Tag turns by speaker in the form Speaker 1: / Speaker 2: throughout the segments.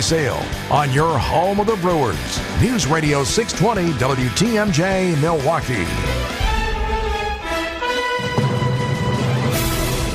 Speaker 1: sale on your home of the Brewers. News Radio 620 WTMJ Milwaukee.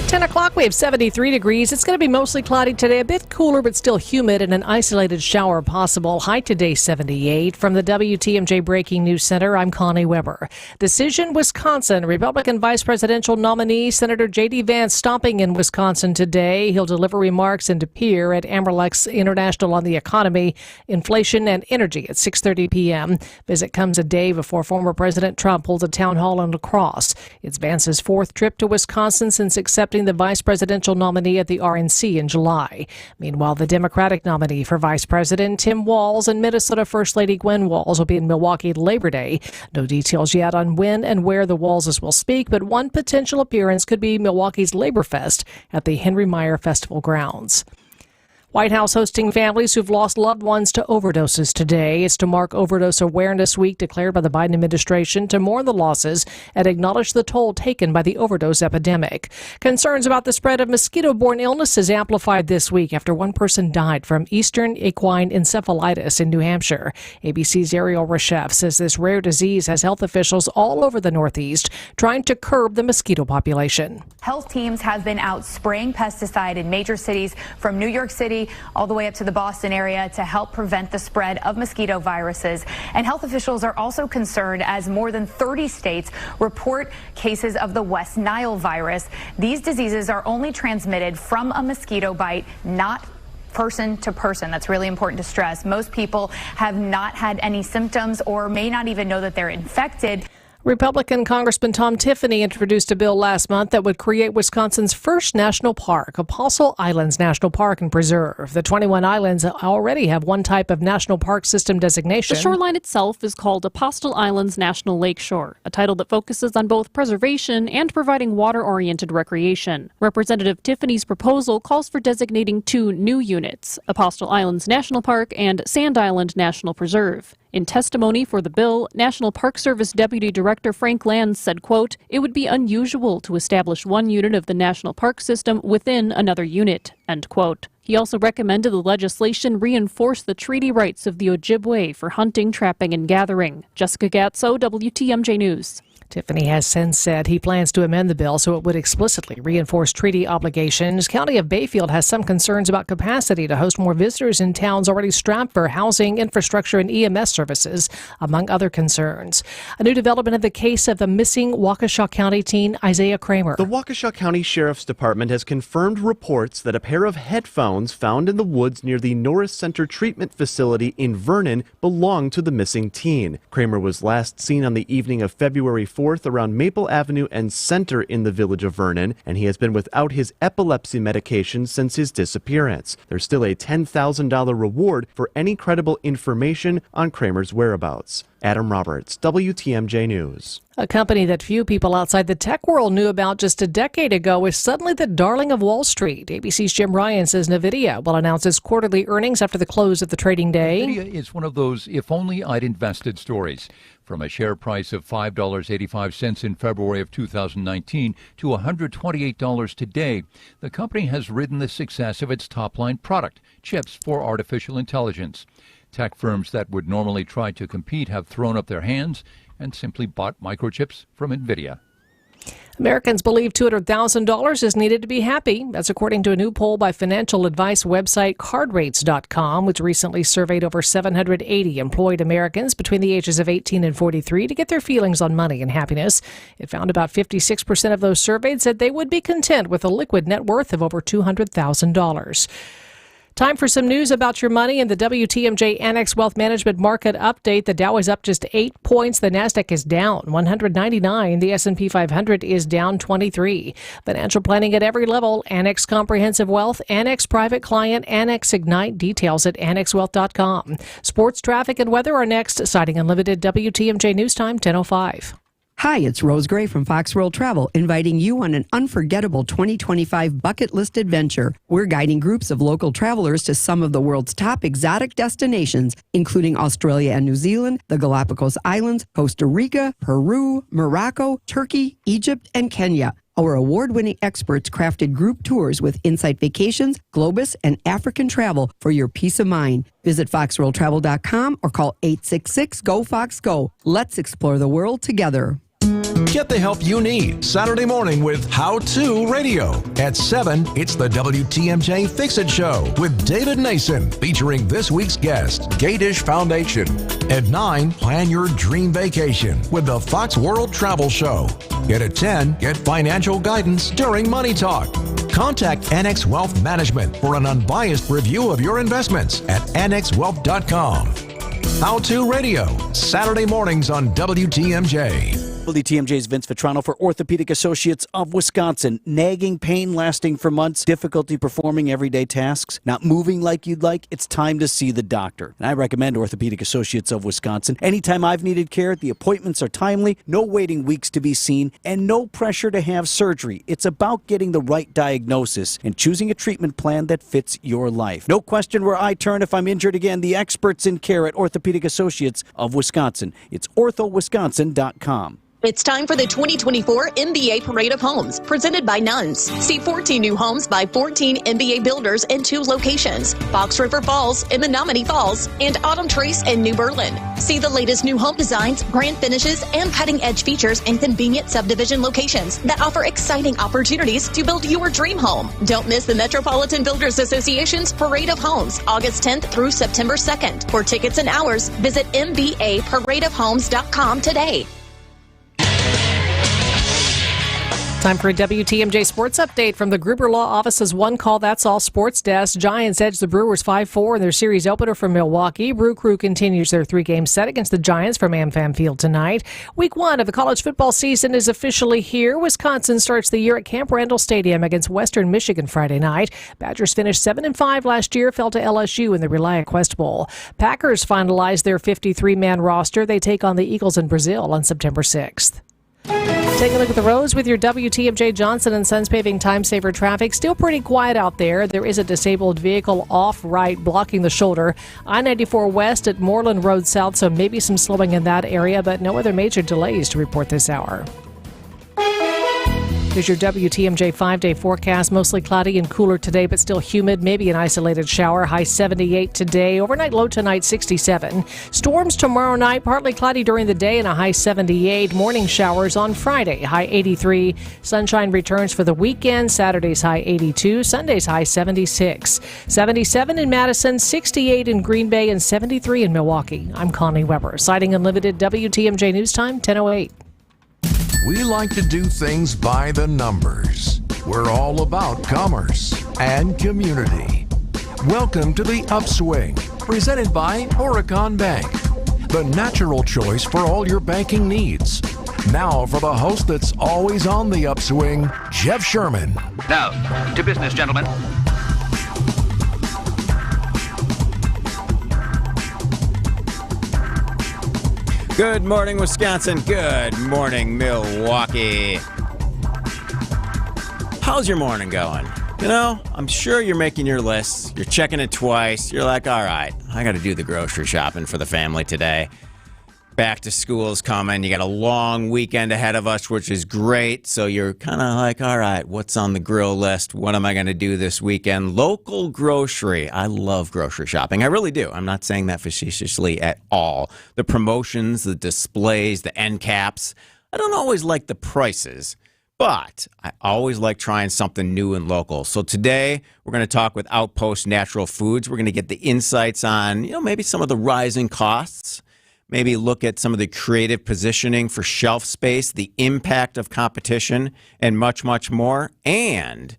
Speaker 2: 10 o'clock, we have 73 degrees. It's going to be mostly cloudy today, a bit cooler but still humid, and an isolated shower possible. High today 78. From the WTMJ Breaking News Center, I'm Connie Weber. Decision, Wisconsin. Republican vice presidential nominee Senator J.D. Vance stopping in Wisconsin today. He'll deliver remarks in De Pere at Amerlex International on the economy, inflation, and energy at 6:30 p.m. Visit comes a day before former President Trump holds a town hall in La Crosse. It's Vance's fourth trip to Wisconsin since accepting the vice presidential nominee at the RNC in July. Meanwhile, the Democratic nominee for vice president, Tim Walz, and Minnesota First Lady Gwen Walz will be in Milwaukee Labor Day. No details yet on when and where the Walzes will speak, but one potential appearance could be Milwaukee's Labor Fest at the Henry Meyer Festival grounds. White House hosting families who've lost loved ones to overdoses today. It's to mark Overdose Awareness Week declared by the Biden administration to mourn the losses and acknowledge the toll taken by the overdose epidemic. Concerns about the spread of mosquito-borne illnesses amplified this week after one person died from eastern equine encephalitis in New Hampshire. ABC's Ariel Reshef says this rare disease has health officials all over the Northeast trying to curb the mosquito population.
Speaker 3: Health teams have been out spraying pesticide in major cities from New York City all the way up to the Boston area to help prevent the spread of mosquito viruses. And health officials are also concerned as more than 30 states report cases of the West Nile virus. These diseases are only transmitted from a mosquito bite, not person to person. That's really important to stress. Most people have not had any symptoms or may not even know that they're infected.
Speaker 2: Republican Congressman Tom Tiffany introduced a bill last month that would create Wisconsin's first national park, Apostle Islands National Park and Preserve. The 21 islands already have one type of national park system designation.
Speaker 4: The shoreline itself is called Apostle Islands National Lakeshore, a title that focuses on both preservation and providing water-oriented recreation. Representative Tiffany's proposal calls for designating two new units, Apostle Islands National Park and Sand Island National Preserve. In testimony for the bill, National Park Service Deputy Director Frank Lands said, quote, "It would be unusual to establish one unit of the national park system within another unit," end quote. He also recommended the legislation reinforce the treaty rights of the Ojibwe for hunting, trapping, and gathering. Jessica Gatso, WTMJ News.
Speaker 2: Tiffany has since said he plans to amend the bill so it would explicitly reinforce treaty obligations. County of Bayfield has some concerns about capacity to host more visitors in towns already strapped for housing, infrastructure, and EMS services, among other concerns. A new development in the case of the missing Waukesha County teen Isaiah Kramer.
Speaker 5: The Waukesha County Sheriff's Department has confirmed reports that a pair of headphones found in the woods near the Norris Center Treatment Facility in Vernon belonged to the missing teen. Kramer was last seen on the evening of February 4th around Maple Avenue and Center in the village of Vernon, and he has been without his epilepsy medication since his disappearance. There's still a $10,000 reward for any credible information on Kramer's whereabouts. Adam Roberts, WTMJ News.
Speaker 2: A company that few people outside the tech world knew about just a decade ago is suddenly the darling of Wall Street. ABC's Jim Ryan says NVIDIA will announce its quarterly earnings after the close of the trading day.
Speaker 6: NVIDIA is one of those if only I'd invested stories. From a share price of $5.85 in February of 2019 to $128 today, the company has ridden the success of its top-line product, chips for artificial intelligence. Tech firms that would normally try to compete have thrown up their hands and simply bought microchips from NVIDIA.
Speaker 2: Americans believe $200,000 is needed to be happy. That's according to a new poll by financial advice website cardrates.com, which recently surveyed over 780 employed Americans between the ages of 18 and 43 to get their feelings on money and happiness. It found about 56% of those surveyed said they would be content with a liquid net worth of over $200,000. Time for some news about your money in the WTMJ Annex Wealth Management Market Update. The Dow is up just 8 points. The Nasdaq is down 199. The S&P 500 is down 23. Financial planning at every level. Annex Comprehensive Wealth, Annex Private Client, Annex Ignite. Details at annexwealth.com. Sports, traffic, and weather are next. Citing Unlimited WTMJ News Time 10:05.
Speaker 7: Hi, it's Rose Gray from Fox World Travel, inviting you on an unforgettable 2025 bucket list adventure. We're guiding groups of local travelers to some of the world's top exotic destinations, including Australia and New Zealand, the Galapagos Islands, Costa Rica, Peru, Morocco, Turkey, Egypt, and Kenya. Our award-winning experts crafted group tours with Insight Vacations, Globus, and African Travel for your peace of mind. Visit foxworldtravel.com or call 866-GO-FOX-GO. Let's explore the world together.
Speaker 1: Get the help you need Saturday morning with How To Radio. At 7, it's the WTMJ Fix-It Show with David Nason, featuring this week's guest, Gadish Foundation. At 9, plan your dream vacation with the Fox World Travel Show. And at 10, get financial guidance during Money Talk. Contact Annex Wealth Management for an unbiased review of your investments at annexwealth.com. How To Radio, Saturday mornings on WTMJ.
Speaker 8: WTMJ's Vince Vitrano for Orthopedic Associates of Wisconsin. Nagging pain lasting for months, difficulty performing everyday tasks, not moving like you'd like, it's time to see the doctor. And I recommend Orthopedic Associates of Wisconsin. Anytime I've needed care, the appointments are timely, no waiting weeks to be seen, and no pressure to have surgery. It's about getting the right diagnosis and choosing a treatment plan that fits your life. No question where I turn if I'm injured again. The experts in care at Orthopedic Associates of Wisconsin. It's orthowisconsin.com.
Speaker 9: It's time for the 2024 MBA Parade of Homes, presented by Nuns. See 14 new homes by 14 MBA builders in 2 locations, Fox River Falls in Menominee Falls and Autumn Trace in New Berlin. See the latest new home designs, grand finishes, and cutting-edge features in convenient subdivision locations that offer exciting opportunities to build your dream home. Don't miss the Metropolitan Builders Association's Parade of Homes, August 10th through September 2nd. For tickets and hours, visit mbaparadeofhomes.com today.
Speaker 2: Time for a WTMJ Sports Update from the Gruber Law Office's One Call That's All Sports Desk. Giants edge the Brewers 5-4 in their series opener from Milwaukee. Brew Crew continues their 3-game set against the Giants from AmFam Field tonight. Week 1 of the college football season is officially here. Wisconsin starts the year at Camp Randall Stadium against Western Michigan Friday night. Badgers finished 7-5 last year, fell to LSU in the Relia Quest Bowl. Packers finalized their 53-man roster. They take on the Eagles in Brazil on September 6th. Take a look at the roads with your WTMJ Johnson & Sons Paving Time Saver traffic. Still pretty quiet out there. There is a disabled vehicle off right blocking the shoulder. I-94 West at Moreland Road South, so maybe some slowing in that area, but no other major delays to report this hour. Here's your WTMJ 5-day forecast. Mostly cloudy and cooler today, but still humid. Maybe an isolated shower. High 78 today. Overnight low tonight 67. Storms tomorrow night. Partly cloudy during the day and a high 78. Morning showers on Friday. High 83. Sunshine returns for the weekend. Saturday's high 82. Sunday's high 76. 77 in Madison. 68 in Green Bay and 73 in Milwaukee. I'm Connie Weber. Citing Unlimited WTMJ News Time 10:08.
Speaker 1: We like to do things by the numbers. We're all about commerce and community. Welcome to the Upswing, presented by Horicon Bank, the natural choice for all your banking needs. Now for the host that's always on the upswing, Jeff Sherman.
Speaker 10: Now, to business, gentlemen.
Speaker 11: Good morning, Wisconsin. Good morning, Milwaukee. How's your morning going? You know, I'm sure you're making your lists. You're checking it twice. You're like, all right, I got to do the grocery shopping for the family today. Back to school's coming. You got a long weekend ahead of us, which is great. So you're kind of like, all right, what's on the grill list? What am I going to do this weekend? Local grocery. I love grocery shopping. I really do. I'm not saying that facetiously at all. The promotions, the displays, the end caps. I don't always like the prices, but I always like trying something new and local. So today we're going to talk with Outpost Natural Foods. We're going to get the insights on, maybe some of the rising costs. Maybe look at some of the creative positioning for shelf space, the impact of competition, and much, much more. And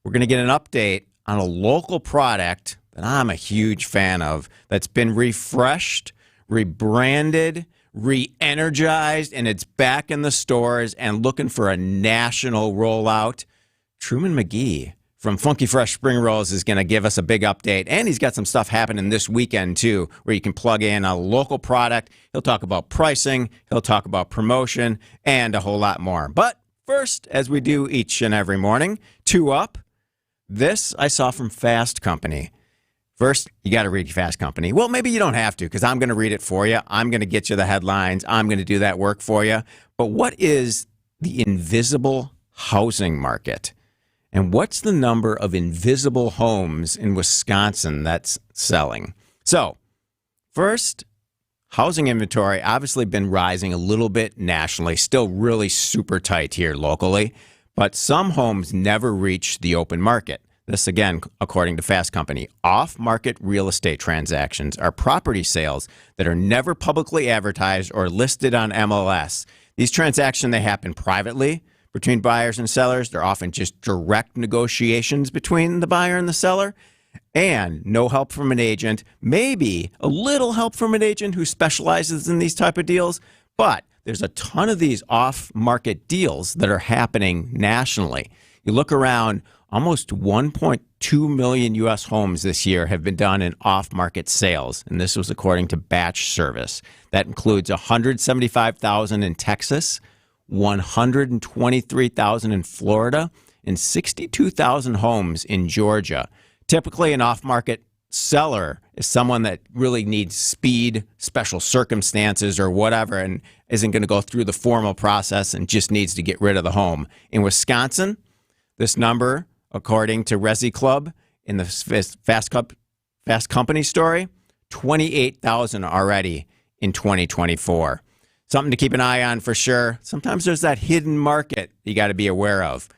Speaker 11: we're going to get an update on a local product that I'm a huge fan of that's been refreshed, rebranded, re-energized, and it's back in the stores and looking for a national rollout. Truman McGee from Funky Fresh Spring Rolls is going to give us a big update. And he's got some stuff happening this weekend, too, where you can plug in a local product. He'll talk about pricing. He'll talk about promotion and a whole lot more. But first, as we do each and every morning, 2 Up. This I saw from Fast Company. First, you got to read Fast Company. Well, maybe you don't have to, because I'm going to read it for you. I'm going to get you the headlines. I'm going to do that work for you. But what is the invisible housing market. And what's the number of invisible homes in Wisconsin that's selling? So, first, housing inventory obviously been rising a little bit nationally, still really super tight here locally, but some homes never reach the open market. This, again, according to Fast Company. Off-market real estate transactions are property sales that are never publicly advertised or listed on MLS. These transactions, they happen privately between buyers and sellers. They're often just direct negotiations between the buyer and the seller, and no help from an agent, maybe a little help from an agent who specializes in these type of deals, but there's a ton of these off-market deals that are happening nationally. You look around, almost 1.2 million U.S. homes this year have been done in off-market sales, and this was according to Batch Service. That includes 175,000 in Texas, 123,000 in Florida, and 62,000 homes in Georgia. Typically, an off-market seller is someone that really needs speed, special circumstances, or whatever, and isn't going to go through the formal process and just needs to get rid of the home. In Wisconsin, this number, according to Resi Club, in the Fast Company story, 28,000 already in 2024. Something to keep an eye on for sure. Sometimes there's that hidden market you got to be aware of.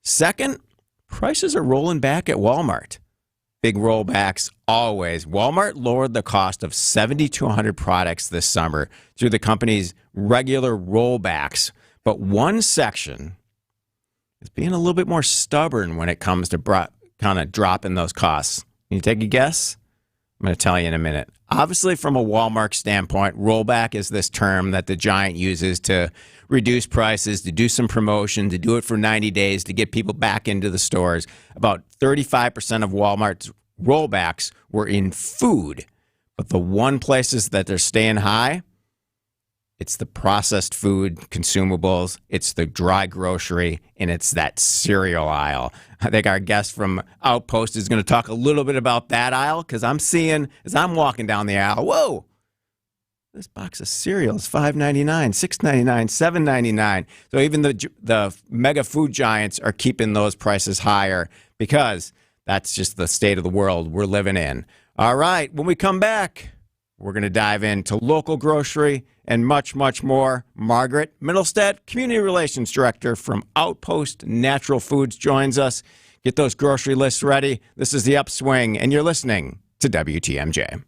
Speaker 11: Second, prices are rolling back at Walmart. Big rollbacks always. Walmart lowered the cost of 7,200 products this summer through the company's regular rollbacks. But one section is being a little bit more stubborn when it comes to kind of dropping those costs. Can you take a guess? I'm going to tell you in a minute. Obviously, from a Walmart standpoint, rollback is this term that the giant uses to reduce prices, to do some promotion, to do it for 90 days, to get people back into the stores. About 35% of Walmart's rollbacks were in food. But the one places that they're staying high, it's the processed food, consumables, it's the dry grocery, and it's that cereal aisle. I think our guest from Outpost is going to talk a little bit about that aisle, because I'm seeing, as I'm walking down the aisle, whoa, this box of cereal is $5.99, $6.99, $7.99. So even the mega food giants are keeping those prices higher, because that's just the state of the world we're living in. All right, when we come back, we're going to dive into local grocery and much, much more. Margaret Middlestead, Community Relations Director from Outpost Natural Foods, joins us. Get those grocery lists ready. This is The Upswing, and you're listening to WTMJ.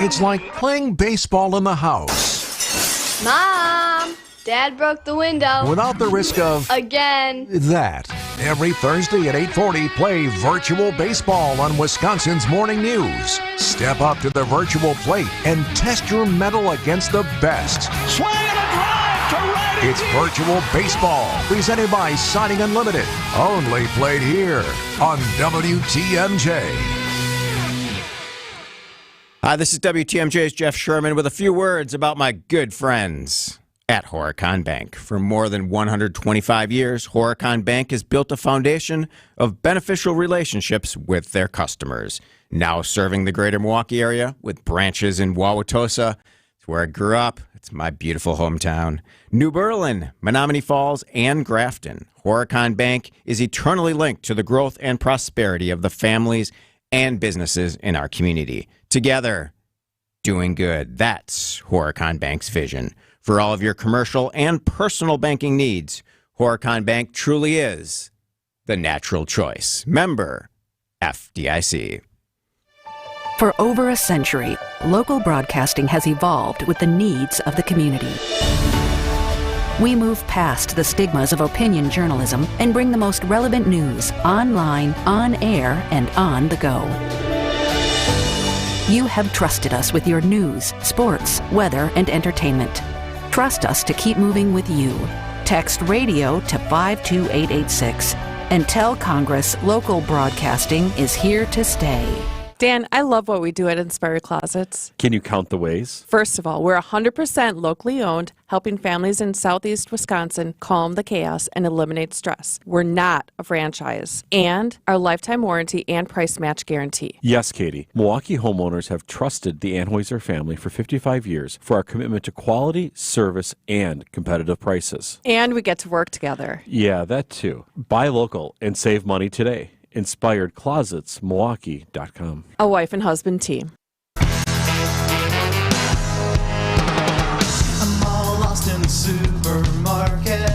Speaker 1: It's like playing baseball in the house.
Speaker 12: Mom, Dad broke the window.
Speaker 1: Without the risk of...
Speaker 12: Again.
Speaker 1: That. Every Thursday at 8:40, play virtual baseball on Wisconsin's Morning News. Step up to the virtual plate and test your mettle against the best.
Speaker 13: Swing and a drive to right.
Speaker 1: It's virtual baseball, presented by Siding Unlimited. Only played here on WTMJ.
Speaker 11: Hi, this is WTMJ's Jeff Sherman with a few words about my good friends at Horicon Bank. For more than 125 years, Horicon Bank has built a foundation of beneficial relationships with their customers. Now serving the greater Milwaukee area with branches in Wauwatosa. It's where I grew up. It's my beautiful hometown. New Berlin, Menominee Falls, and Grafton. Horicon Bank is eternally linked to the growth and prosperity of the families and businesses in our community. Together, doing good. That's Horicon Bank's vision. For all of your commercial and personal banking needs, Horicon Bank truly is the natural choice. Member FDIC.
Speaker 14: For over a century, local broadcasting has evolved with the needs of the community. We move past the stigmas of opinion journalism and bring the most relevant news online, on air, and on the go. You have trusted us with your news, sports, weather, and entertainment. Trust us to keep moving with you. Text radio to 52886 and tell Congress local broadcasting is here to stay.
Speaker 15: Dan, I love what we do at Inspired Closets.
Speaker 16: Can you count the ways?
Speaker 15: First of all, we're 100% locally owned, helping families in southeast Wisconsin calm the chaos and eliminate stress. We're not a franchise. And our lifetime warranty and price match guarantee.
Speaker 16: Yes, Katie. Milwaukee homeowners have trusted the Anheuser family for 55 years for our commitment to quality, service, and competitive prices.
Speaker 15: And we get to work together.
Speaker 16: Yeah, that too. Buy local and save money today. InspiredClosetsMilwaukee.com.
Speaker 15: A wife and husband team.
Speaker 17: I'm all lost in the supermarket.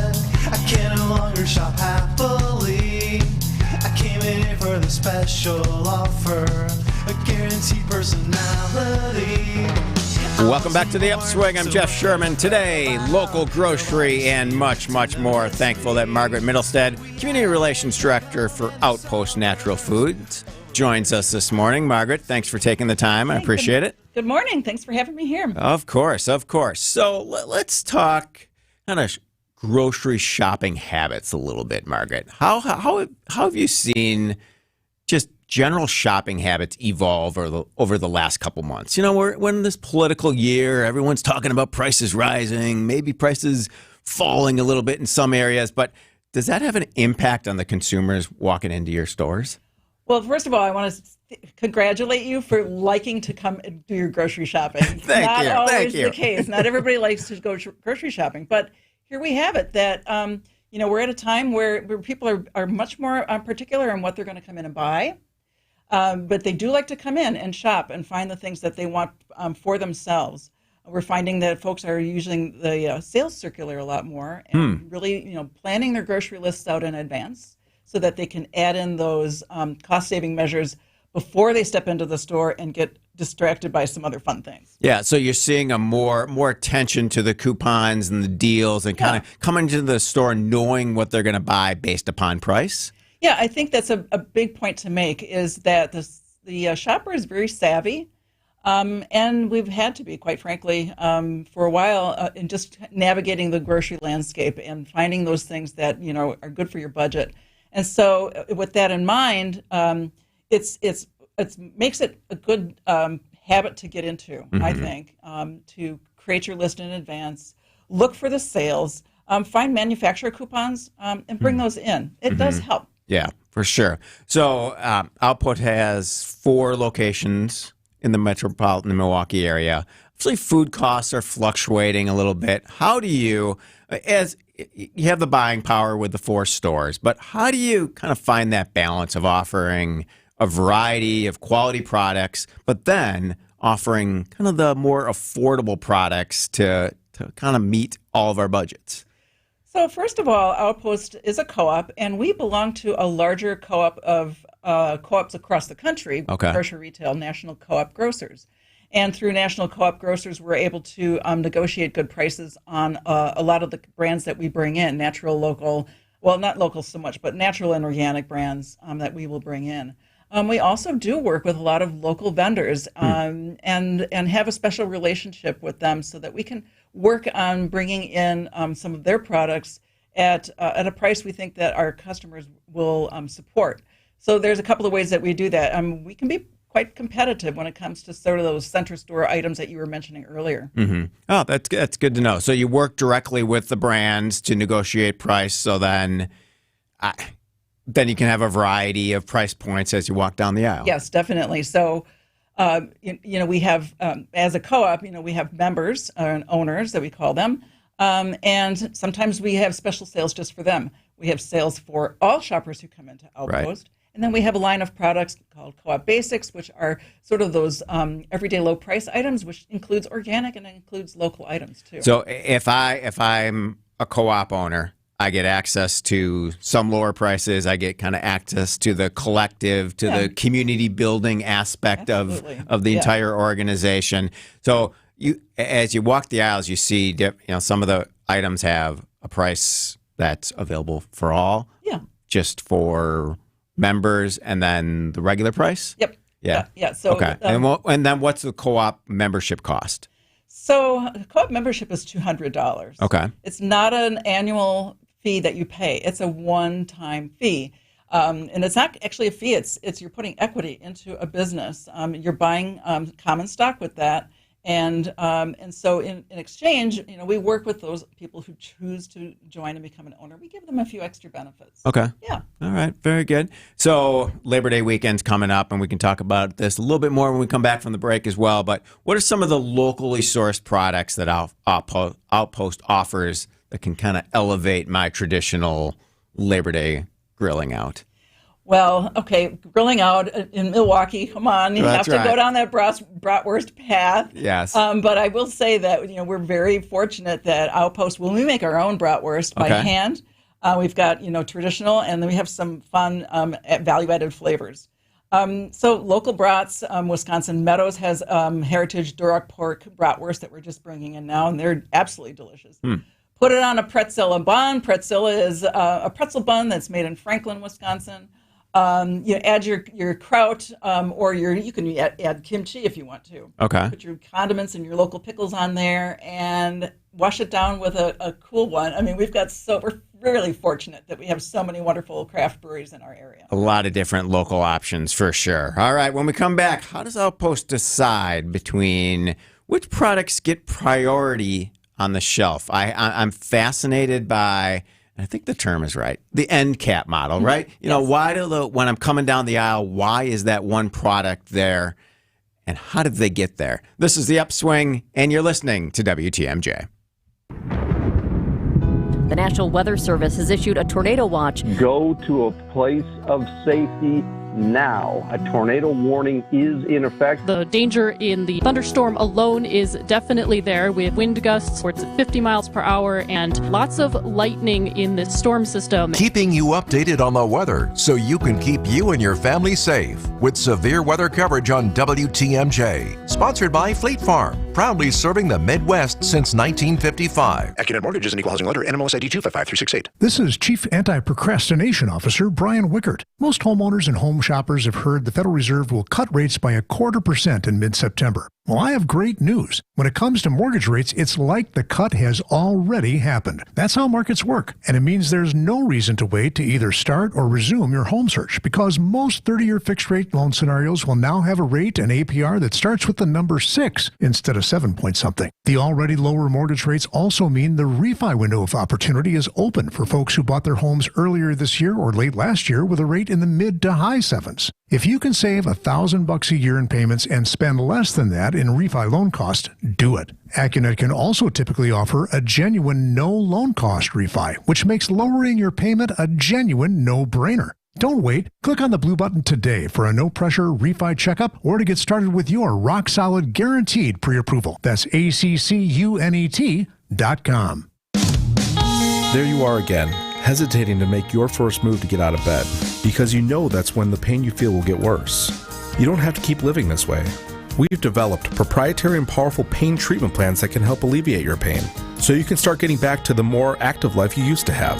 Speaker 17: I can no longer shop happily. I came in here for the special offer, a guaranteed personality.
Speaker 11: Welcome back to the Upswing. I'm Jeff Sherman. Today, local grocery and much, much more. Thankful that Margaret Middlestead, Community Relations Director for Outpost Natural Foods, joins us this morning. Margaret, thanks for taking the time. I appreciate it.
Speaker 18: Good morning. Thanks for having me here.
Speaker 11: Of course, of course. So let's talk kind of grocery shopping habits a little bit, Margaret. How have you seen just general shopping habits evolve over the last couple months? You know, we're in this political year. Everyone's talking about prices rising, maybe prices falling a little bit in some areas. But does that have an impact on the consumers walking into your stores?
Speaker 18: Well, first of all, I want to congratulate you for liking to come and do your grocery shopping.
Speaker 11: Thank you.
Speaker 18: Not always
Speaker 11: Thank you.
Speaker 18: the case. Not everybody likes to go grocery shopping. But here we have it that, we're at a time where people are much more particular on what they're going to come in and buy. But they do like to come in and shop and find the things that they want for themselves. We're finding that folks are using the sales circular a lot more and really, planning their grocery lists out in advance so that they can add in those cost-saving measures before they step into the store and get distracted by some other fun things.
Speaker 11: Yeah, so you're seeing a more attention to the coupons and the deals and kind of coming to the store knowing what they're going to buy based upon price?
Speaker 18: Yeah, I think that's a big point to make, is that the shopper is very savvy, and we've had to be, quite frankly, for a while in just navigating the grocery landscape and finding those things that are good for your budget. And so, with that in mind, it makes it a good habit to get into. I think, to create your list in advance, look for the sales, find manufacturer coupons, and bring those in. It does help.
Speaker 11: Yeah, for sure. So Output has 4 locations in the metropolitan Milwaukee area. Actually, food costs are fluctuating a little bit. How do you, as you have the buying power with the 4 stores, but how do you kind of find that balance of offering a variety of quality products, but then offering kind of the more affordable products to kind of meet all of our budgets?
Speaker 18: So first of all, Outpost is a co-op, and we belong to a larger co-op of co-ops across the country, Grocery Retail, National Co-op Grocers. And through National Co-op Grocers, we're able to negotiate good prices on a lot of the brands that we bring in, natural, local, well, not local so much, but natural and organic brands that we will bring in. We also do work with a lot of local vendors and have a special relationship with them so that we can work on bringing in some of their products at a price we think that our customers will support. So there's a couple of ways that we do that. We can be quite competitive when it comes to sort of those center store items that you were mentioning earlier.
Speaker 11: Oh, that's good to know. So you work directly with the brands to negotiate price, so then you can have a variety of price points as you walk down the aisle.
Speaker 18: Yes, definitely. So, we have, as a co-op, we have members and owners that we call them. And sometimes we have special sales just for them. We have sales for all shoppers who come into Outpost. Right. And then we have a line of products called Co-op Basics, which are sort of those everyday low price items, which includes organic and it includes local items too.
Speaker 11: So if I'm a co-op owner, I get access to some lower prices. I get kind of access to the collective, to the community building aspect of the entire organization. So as you walk the aisles, you see, some of the items have a price that's available for all.
Speaker 18: Yeah.
Speaker 11: Just for members, and then the regular price.
Speaker 18: Yep.
Speaker 11: Yeah.
Speaker 18: So
Speaker 11: okay. And then what's the co-op membership cost?
Speaker 18: So co-op membership is $200.
Speaker 11: Okay.
Speaker 18: It's not an annual fee that you pay. It's a one-time fee. And it's not actually a fee. It's you're putting equity into a business. You're buying common stock with that. And so in exchange, we work with those people who choose to join and become an owner. We give them a few extra benefits.
Speaker 11: Okay.
Speaker 18: Yeah.
Speaker 11: All right. Very good. So Labor Day weekend's coming up, and we can talk about this a little bit more when we come back from the break as well. But what are some of the locally sourced products that Outpost offers that can kind of elevate my traditional Labor Day grilling out?
Speaker 18: Well, okay, grilling out in Milwaukee, come on, you have to go down that bratwurst path.
Speaker 11: Yes.
Speaker 18: But I will say that, we're very fortunate that Outpost, when we make our own bratwurst by hand, we've got, traditional, and then we have some fun value-added flavors. So local brats, Wisconsin Meadows has heritage Duroc pork bratwurst that we're just bringing in now, and they're absolutely delicious. Put it on a pretzella bun. Pretzella is a pretzel bun that's made in Franklin, Wisconsin. Add your kraut, or you can add kimchi if you want to.
Speaker 11: Okay.
Speaker 18: Put your condiments and your local pickles on there, and wash it down with a cool one. I mean, we're really fortunate that we have so many wonderful craft breweries in our area.
Speaker 11: A lot of different local options for sure. All right, when we come back, how does Outpost decide between which products get priority on the shelf? I'm fascinated by, I think the term is right, the end cap model, right? Why when I'm coming down the aisle, why is that one product there, and how did they get there? This is The Upswing, and you're listening to WTMJ.
Speaker 19: The National Weather Service has issued a tornado watch.
Speaker 20: Go to a place of safety now. A tornado warning is in effect.
Speaker 4: The danger in the thunderstorm alone is definitely there, with wind gusts towards 50 miles per hour and lots of lightning in the storm system.
Speaker 1: Keeping you updated on the weather so you can keep you and your family safe with severe weather coverage on WTMJ. Sponsored by Fleet Farm, proudly serving the Midwest since 1955.
Speaker 21: AccuNet Mortgage is an equal housing lender. NMLS ID 255368.
Speaker 22: This is Chief Anti-Procrastination Officer Brian Wickert. Most homeowners and home shoppers have heard the Federal Reserve will cut rates by 0.25% in mid-September. Well, I have great news. When it comes to mortgage rates, it's like the cut has already happened. That's how markets work, and it means there's no reason to wait to either start or resume your home search, because most 30-year fixed-rate loan scenarios will now have a rate and APR that starts with the number 6 instead of 7-point-something. The already lower mortgage rates also mean the refi window of opportunity is open for folks who bought their homes earlier this year or late last year with a rate in the mid to high 7s. If you can save $1,000 a year in payments and spend less than that in refi loan cost, do it. AccuNet can also typically offer a genuine no loan cost refi, which makes lowering your payment a genuine no-brainer. Don't wait. Click on the blue button today for a no-pressure refi checkup or to get started with your rock-solid guaranteed pre-approval. That's ACCUNET.com.
Speaker 23: There you are again, hesitating to make your first move to get out of bed, because you know that's when the pain you feel will get worse. You don't have to keep living this way. We've developed proprietary and powerful pain treatment plans that can help alleviate your pain, so you can start getting back to the more active life you used to have.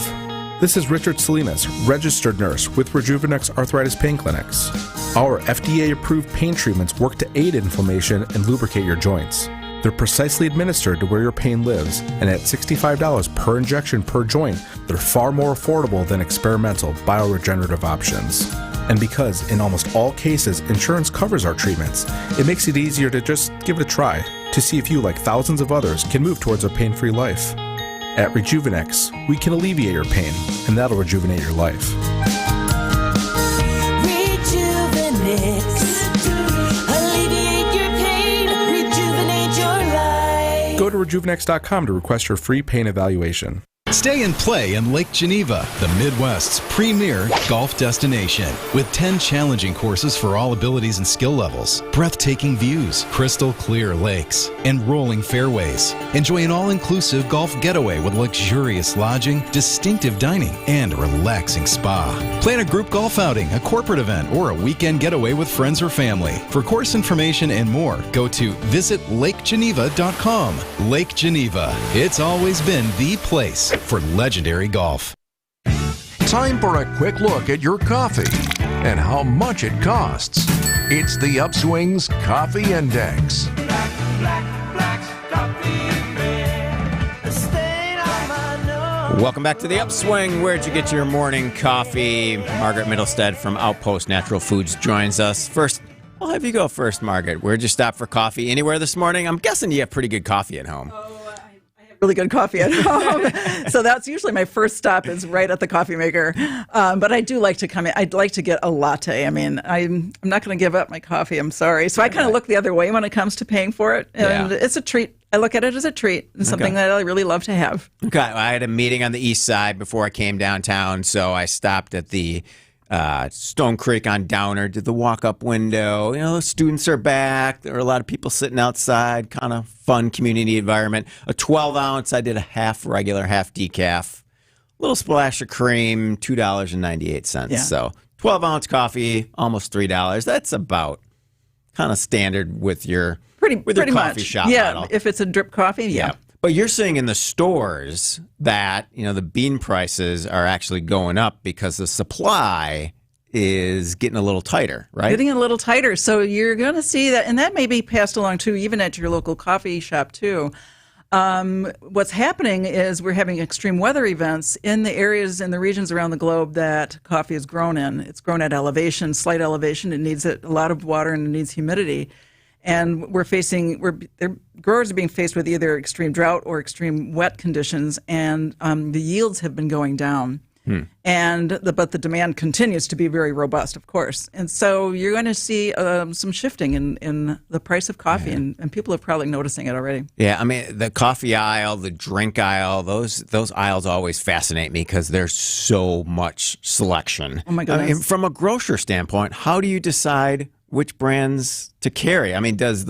Speaker 23: This is Richard Salinas, registered nurse with Rejuvenex Arthritis Pain Clinics. Our FDA-approved pain treatments work to aid inflammation and lubricate your joints. They're precisely administered to where your pain lives, and at $65 per injection per joint, they're far more affordable than experimental bioregenerative options. And because in almost all cases insurance covers our treatments, it makes it easier to just give it a try to see if you, like thousands of others, can move towards a pain-free life. At Rejuvenex, we can alleviate your pain, and that'll rejuvenate your life.
Speaker 24: Alleviate your pain, rejuvenate your life.
Speaker 23: Go to rejuvenex.com to request your free pain evaluation.
Speaker 25: Stay and play in Lake Geneva, the Midwest's premier golf destination. With 10 challenging courses for all abilities and skill levels, breathtaking views, crystal clear lakes, and rolling fairways. Enjoy an all-inclusive golf getaway with luxurious lodging, distinctive dining, and a relaxing spa. Plan a group golf outing, a corporate event, or a weekend getaway with friends or family. For course information and more, go to visitlakegeneva.com. Lake Geneva. It's always been the place for legendary golf.
Speaker 1: Time for a quick look at your coffee and how much it costs. It's the Upswing's Coffee Index.
Speaker 11: Welcome back to the Upswing. Where'd you get your morning coffee? Margaret Middlestead from Outpost Natural Foods joins us. First, I'll have you go first, Margaret. Where'd you stop for coffee? Anywhere this morning? I'm guessing you have pretty good coffee at home.
Speaker 3: Really good coffee at home. So that's usually my first stop is right at the coffee maker. But I do like to come in. I'd like to get a latte. I mean, I'm not going to give up my coffee. I'm sorry. So I kind of look the other way when it comes to paying for it. And it's a treat. I look at it as a treat and something that I really love to have.
Speaker 11: Okay. I had a meeting on the east side before I came downtown. So I stopped at the Stone Creek on Downer, did the walk-up window. You know, the students are back. There are a lot of people sitting outside, kind of fun community environment. A 12-ounce, I did a half regular, half decaf. Little splash of cream, $2.98.
Speaker 3: Yeah.
Speaker 11: So 12-ounce coffee, almost $3. That's about kind of standard with your
Speaker 3: pretty
Speaker 11: coffee
Speaker 3: much.
Speaker 11: shop
Speaker 3: Yeah,
Speaker 11: model.
Speaker 3: if it's a drip coffee, yeah.
Speaker 11: But you're seeing in the stores that, you know, the bean prices are actually going up because the supply is getting a little tighter, right?
Speaker 3: Getting a little tighter. So you're going to see that, and that may be passed along too, even at your local coffee shop too. What's happening is we're having extreme weather events in the areas and the regions around the globe that coffee is grown in. It's grown at elevation, slight elevation. It needs a lot of water and it needs humidity. And growers are being faced with either extreme drought or extreme wet conditions, and the yields have been going down. But the demand continues to be very robust, of course. And so you're going to see some shifting in the price of coffee, and people are probably noticing it already.
Speaker 11: Yeah, I mean, the coffee aisle, the drink aisle, those aisles always fascinate me because there's so much selection.
Speaker 3: Oh, my goodness.
Speaker 11: I mean, from a grocer standpoint, how do you decide which brands to carry? I mean, does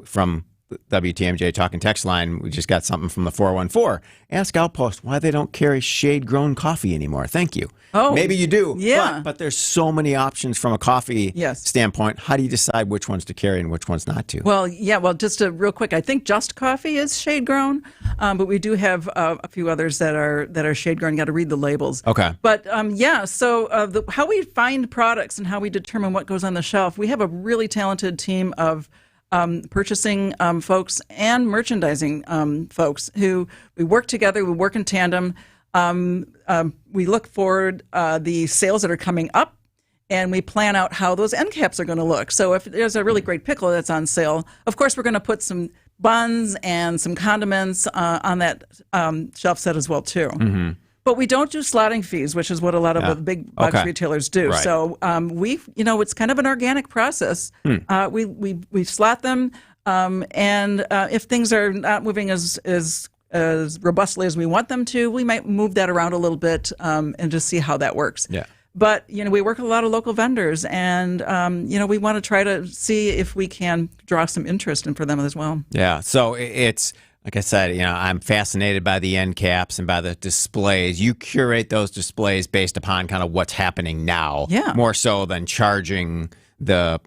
Speaker 11: from WTMJ Talking Text Line, we just got something from the 414. Ask Outpost why they don't carry shade-grown coffee anymore. Thank you.
Speaker 3: Oh,
Speaker 11: maybe you do.
Speaker 3: Yeah.
Speaker 11: But there's so many options from a coffee standpoint. How do you decide which ones to carry and which ones not to?
Speaker 3: Well, just real quick, I think Just Coffee is shade-grown, but we do have a few others that are shade-grown. You got to read the labels.
Speaker 11: Okay.
Speaker 3: But, so how we find products and how we determine what goes on the shelf, we have a really talented team of purchasing folks and merchandising folks who we work together, we work in tandem. We look forward the sales that are coming up, and we plan out how those end caps are going to look. So if there's a really great pickle that's on sale, of course we're going to put some buns and some condiments on that shelf set as well too. Mm-hmm. But we don't do slotting fees, which is what a lot of the big box retailers do. Right. So it's kind of an organic process. We slot them, and if things are not moving as robustly as we want them to, we might move that around a little bit and just see how that works. Yeah. But we work with a lot of local vendors, and we want to try to see if we can draw some interest in for them as well.
Speaker 11: Yeah. So it's. Like I said, I'm fascinated by the end caps and by the displays. You curate those displays based upon kind of what's happening now, more so than charging the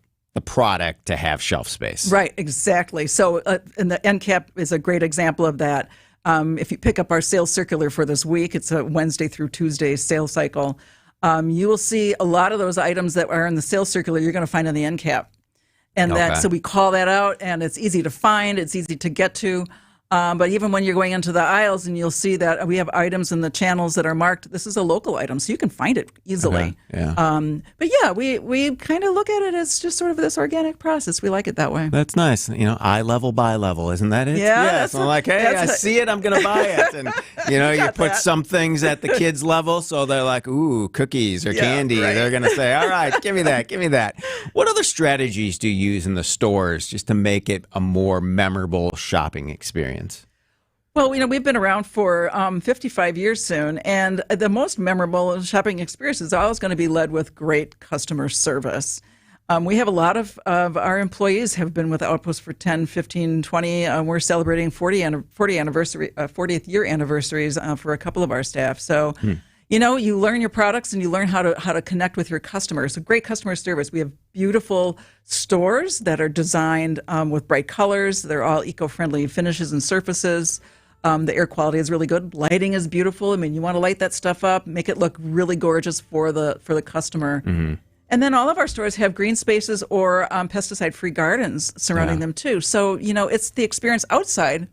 Speaker 11: product to have shelf space.
Speaker 3: Right, exactly. So, and the end cap is a great example of that. If you pick up our sales circular for this week, it's a Wednesday through Tuesday sales cycle. You will see a lot of those items that are in the sales circular you're going to find in the end cap. And so we call that out, and it's easy to find, it's easy to get to. But even when you're going into the aisles, and you'll see that we have items in the channels that are marked, this is a local item, so you can find it easily. Okay. Yeah. But we kind of look at it as just sort of this organic process. We like it that way.
Speaker 11: That's nice. Eye level, buy level, isn't that it?
Speaker 3: Yeah.
Speaker 11: So I'm like, hey, I see it, I'm going to buy it. And, you put some things at the kids' level, so they're like, ooh, cookies or candy. Right. They're going to say, all right, give me that, give me that. What other strategies do you use in the stores just to make it a more memorable shopping experience?
Speaker 3: Well, we've been around for 55 years soon, and the most memorable shopping experience is always going to be led with great customer service. We have a lot of our employees have been with Outpost for 10, 15, 20. We're celebrating 40th year anniversaries for a couple of our staff. So, you learn your products and you learn how to connect with your customers. So great customer service. We have beautiful stores that are designed with bright colors. They're all eco-friendly finishes and surfaces. The air quality is really good. Lighting is beautiful. I mean, you want to light that stuff up, make it look really gorgeous for the customer. Mm-hmm. And then all of our stores have green spaces or pesticide-free gardens surrounding them too. So, it's the experience outside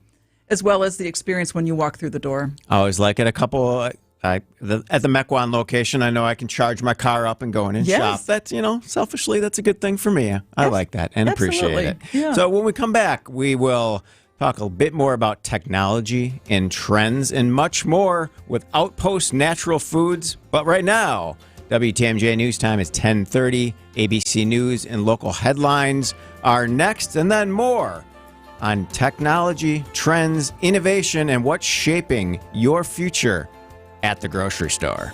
Speaker 3: as well as the experience when you walk through the door.
Speaker 11: I always like it. At the Mequon location, I know I can charge my car up and go in and shop. That's, selfishly, that's a good thing for me. I like that and appreciate it.
Speaker 3: Yeah.
Speaker 11: So when we come back, we will talk a bit more about technology and trends and much more with Outpost Natural Foods. But right now, WTMJ News Time is 10:30. ABC News and local headlines are next, and then more on technology, trends, innovation, and what's shaping your future at the grocery store.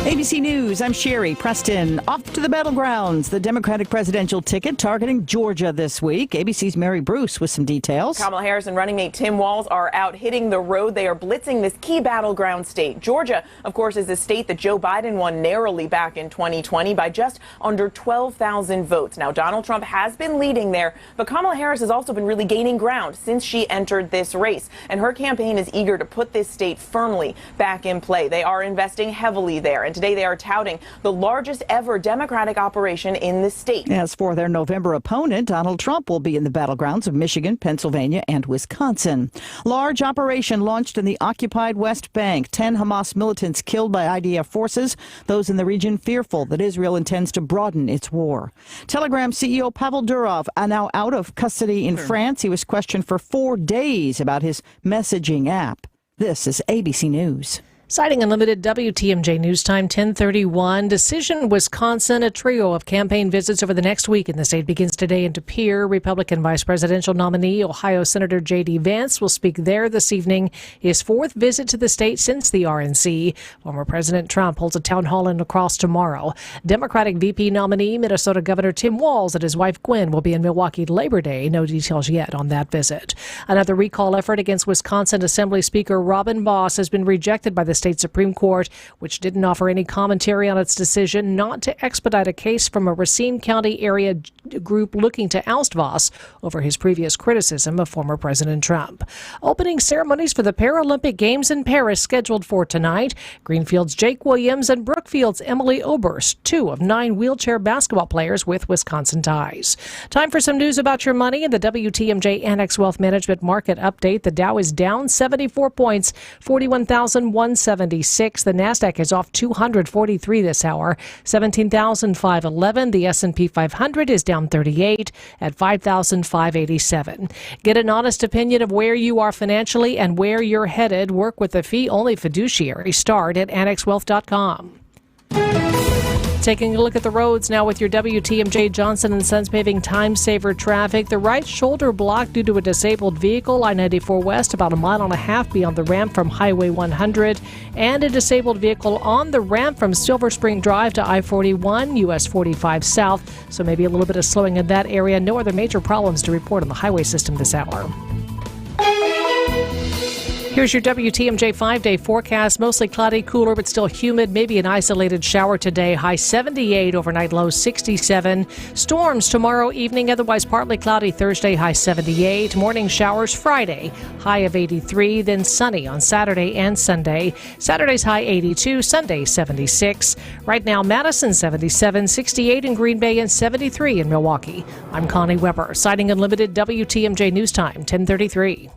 Speaker 5: ABC News, I'm Sherry Preston. Off to the battlegrounds, the Democratic presidential ticket targeting Georgia this week. ABC's Mary Bruce with some details.
Speaker 6: Kamala Harris and running mate Tim Walz are out hitting the road. They are blitzing this key battleground state. Georgia, of course, is a state that Joe Biden won narrowly back in 2020 by just under 12,000 votes. Now, Donald Trump has been leading there, but Kamala Harris has also been really gaining ground since she entered this race. And her campaign is eager to put this state firmly back in play. They are investing heavily there. And today they are touting the largest ever Democratic operation in the state.
Speaker 5: As for their November opponent, Donald Trump will be in the battlegrounds of Michigan, Pennsylvania, and Wisconsin. Large operation launched in the occupied West Bank. 10 Hamas militants killed by IDF forces. Those in the region fearful that Israel intends to broaden its war. Telegram CEO Pavel Durov are now out of custody in France. He was questioned for 4 days about his messaging app. This is ABC News.
Speaker 2: Citing Unlimited, WTMJ News Time 10:31. Decision, Wisconsin. A trio of campaign visits over the next week in the state begins today in De Pere. Republican vice presidential nominee, Ohio Senator J.D. Vance, will speak there this evening. His fourth visit to the state since the RNC. Former President Trump holds a town hall in La Crosse tomorrow. Democratic VP nominee, Minnesota Governor Tim Walz, and his wife Gwen will be in Milwaukee Labor Day. No details yet on that visit. Another recall effort against Wisconsin Assembly Speaker Robin Boss has been rejected by the state Supreme Court, which didn't offer any commentary on its decision not to expedite a case from a Racine County area group looking to oust Voss over his previous criticism of former President Trump. Opening ceremonies for the Paralympic Games in Paris scheduled for tonight. Greenfield's Jake Williams and Brookfield's Emily Oberst, 2 of 9 wheelchair basketball players with Wisconsin ties. Time for some news about your money in the WTMJ Annex Wealth Management Market Update. The Dow is down 74 points, 41,176. The Nasdaq is off 243 this hour, 17,511. The S&P 500 is down 38 at 5,587. Get an honest opinion of where you are financially and where you're headed. Work with a fee-only fiduciary. Start at annexwealth.com. Taking a look at the roads now with your WTMJ Johnson & Sons Paving Time Saver traffic. The right shoulder blocked due to a disabled vehicle. I-94 West about a mile and a half beyond the ramp from Highway 100. And a disabled vehicle on the ramp from Silver Spring Drive to I-41, US 45 South. So maybe a little bit of slowing in that area. No other major problems to report on the highway system this hour. Here's your WTMJ 5-day forecast. Mostly cloudy, cooler, but still humid. Maybe an isolated shower today. High 78, overnight low 67. Storms tomorrow evening, otherwise partly cloudy Thursday, high 78. Morning showers Friday, high of 83. Then sunny on Saturday and Sunday. Saturday's high 82, Sunday 76. Right now, Madison 77, 68 in Green Bay, and 73 in Milwaukee. I'm Connie Weber, citing Unlimited WTMJ News Time 10:33.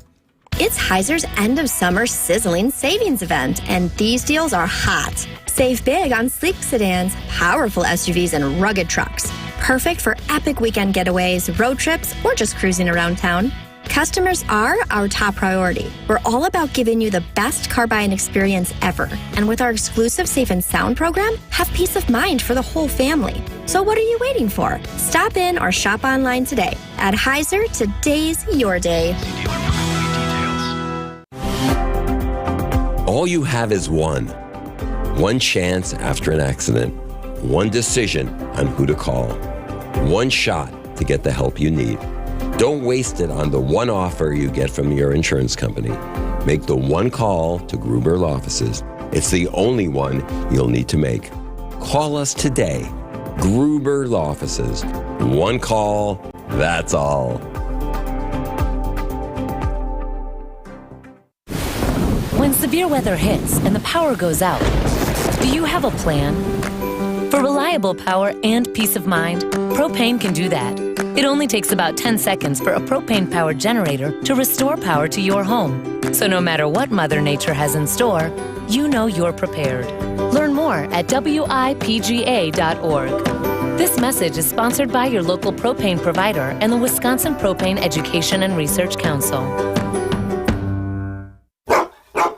Speaker 7: It's Heiser's end of summer sizzling savings event, and these deals are hot. Save big on sleek sedans, powerful SUVs, and rugged trucks. Perfect for epic weekend getaways, road trips, or just cruising around town. Customers are our top priority. We're all about giving you the best car buying experience ever. And with our exclusive Safe and Sound program, have peace of mind for the whole family. So what are you waiting for? Stop in or shop online today. At Heiser, today's your day.
Speaker 8: All you have is one chance after an accident, one decision on who to call, one shot to get the help you need. Don't waste it on the one offer you get from your insurance company. Make the one call to Gruber Law Offices. It's the only one you'll need to make. Call us today. Gruber Law Offices. One call, that's all.
Speaker 9: When severe weather hits and the power goes out, do you have a plan? For reliable power and peace of mind, Propane can do that. It only takes about 10 seconds for a propane-powered generator to restore power to your home. So no matter what Mother Nature has in store, you know you're prepared. Learn more at WIPGA.org. This message is sponsored by your local propane provider and the Wisconsin Propane Education and Research Council.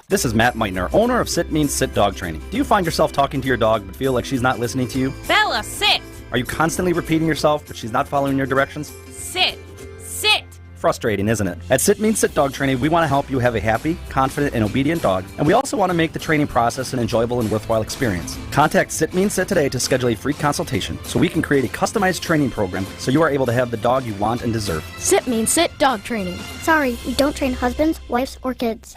Speaker 10: This is Matt Meitner, owner of Sit Means Sit Dog Training. Do you find yourself talking to your dog but feel like she's not listening to you?
Speaker 12: Bella, sit!
Speaker 10: Are you constantly repeating yourself but she's not following your directions?
Speaker 12: Sit! Sit!
Speaker 10: Frustrating, isn't it? At Sit Means Sit Dog Training, we want to help you have a happy, confident, and obedient dog, and we also want to make the training process an enjoyable and worthwhile experience. Contact Sit Means Sit today to schedule a free consultation so we can create a customized training program so you are able to have the dog you want and deserve.
Speaker 13: Sit Means Sit Dog Training. Sorry, we don't train husbands, wives, or kids.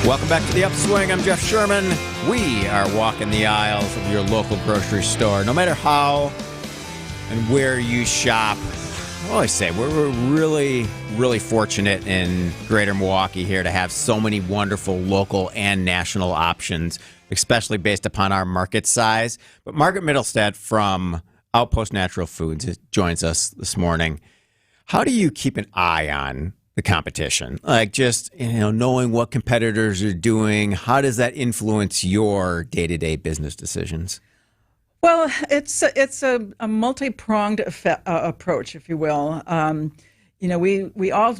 Speaker 11: Welcome back to the Upswing. I'm Jeff Sherman. We are walking the aisles of your local grocery store. No matter how and where you shop, I always say we're really, really fortunate in Greater Milwaukee here to have so many wonderful local and national options, especially based upon our market size. But Margaret Middlestad from Outpost Natural Foods joins us this morning. How do you keep an eye on the competition? Like, just, knowing what competitors are doing, how does that influence your day-to-day business decisions?
Speaker 3: Well, it's a multi-pronged approach, if you will. We all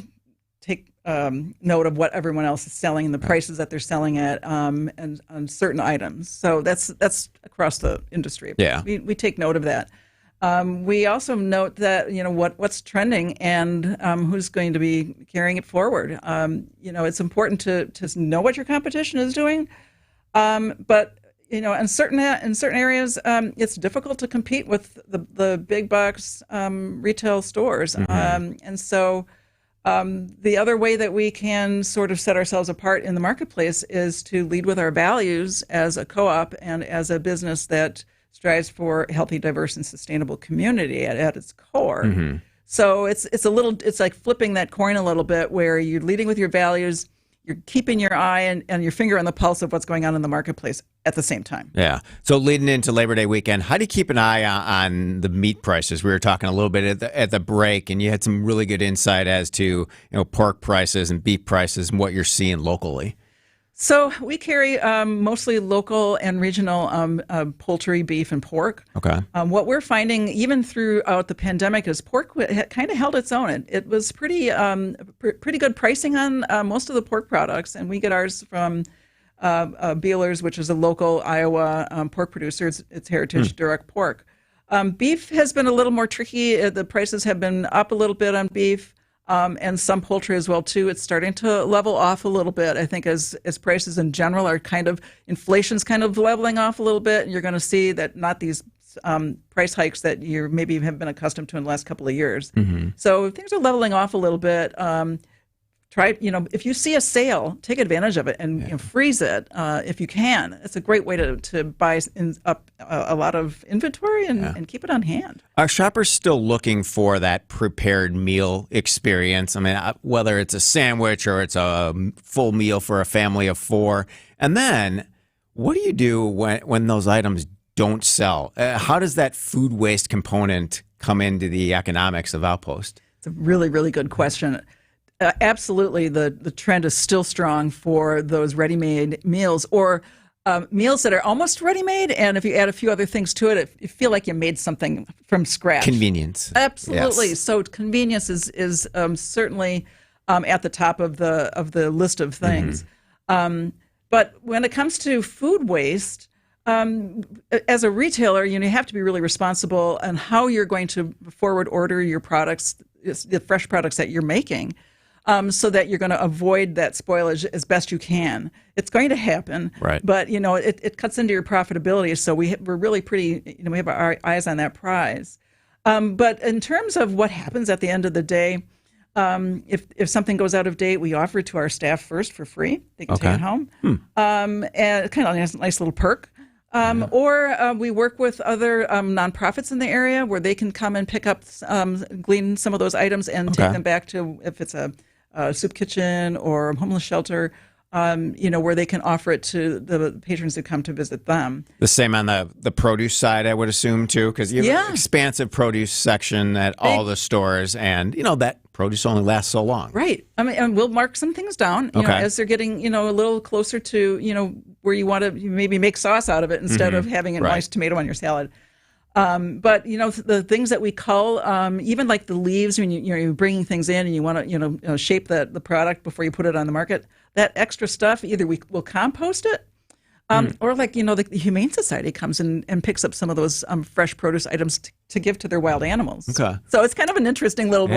Speaker 3: take note of what everyone else is selling and the prices that they're selling at, and on certain items. So that's across the industry.
Speaker 11: Yeah,
Speaker 3: we take note of that. We also note that what's trending and who's going to be carrying it forward. It's important to know what your competition is doing, but in certain areas, it's difficult to compete with the big box retail stores.
Speaker 11: Mm-hmm.
Speaker 3: And so the other way that we can sort of set ourselves apart in the marketplace is to lead with our values as a co-op and as a business that strives for a healthy, diverse, and sustainable community at its core.
Speaker 11: Mm-hmm.
Speaker 3: So it's like flipping that coin a little bit, where you're leading with your values, you're keeping your eye and your finger on the pulse of what's going on in the marketplace at the same time.
Speaker 11: Yeah. So leading into Labor Day weekend, how do you keep an eye on the meat prices? We were talking a little bit at the break, and you had some really good insight as to pork prices and beef prices and what you're seeing locally.
Speaker 3: So we carry mostly local and regional poultry, beef, and pork.
Speaker 11: Okay.
Speaker 3: What we're finding, even throughout the pandemic, is pork kind of held its own. It was pretty good pricing on most of the pork products, and we get ours from Beeler's, which is a local Iowa pork producer. It's heritage direct pork. Beef has been a little more tricky. The prices have been up a little bit on beef. And some poultry as well, too. It's starting to level off a little bit. I think as prices in general are inflation's kind of leveling off a little bit, and you're going to see that not these price hikes that you maybe have been accustomed to in the last couple of years.
Speaker 11: Mm-hmm.
Speaker 3: So things are leveling off a little bit. If you see a sale, take advantage of it and freeze it if you can. It's a great way to buy up a lot of inventory and keep it on hand.
Speaker 11: Are shoppers still looking for that prepared meal experience? I mean, whether it's a sandwich or it's a full meal for a family of four. And then what do you do when those items don't sell? How does that food waste component come into the economics of Outpost?
Speaker 3: It's a really, really good question. Absolutely, the trend is still strong for those ready-made meals or meals that are almost ready-made, and if you add a few other things to it, you feel like you made something from scratch.
Speaker 11: Convenience.
Speaker 3: Absolutely.
Speaker 11: Yes.
Speaker 3: So convenience is certainly at the top of the list of things. Mm-hmm. But when it comes to food waste, as a retailer, you have to be really responsible on how you're going to forward order your products, the fresh products that you're making. So that you're going to avoid that spoilage as best you can. It's going to happen,
Speaker 11: right?
Speaker 3: But it cuts into your profitability. So we're really pretty. We have our eyes on that prize. But in terms of what happens at the end of the day, if something goes out of date, we offer it to our staff first for free. They can take it home, and it kind of has a nice little perk. Or we work with other nonprofits in the area where they can come and pick up, glean some of those items and take them back to, if it's a soup kitchen or a homeless shelter, where they can offer it to the patrons who come to visit them.
Speaker 11: The same on the produce side, I would assume, too, because you have an expansive produce section at all the stores, and, that produce only lasts so long.
Speaker 3: Right. I mean, and we'll mark some things down, you know, as they're getting, a little closer to, where you want to maybe make sauce out of it instead of having a nice tomato on your salad. But, the things that we cull, even like the leaves, when you're bringing things in and you want to, shape the product before you put it on the market, that extra stuff, either we'll compost it, or the Humane Society comes in and picks up some of those fresh produce items to give to their wild animals.
Speaker 11: Okay.
Speaker 3: So it's kind of an interesting little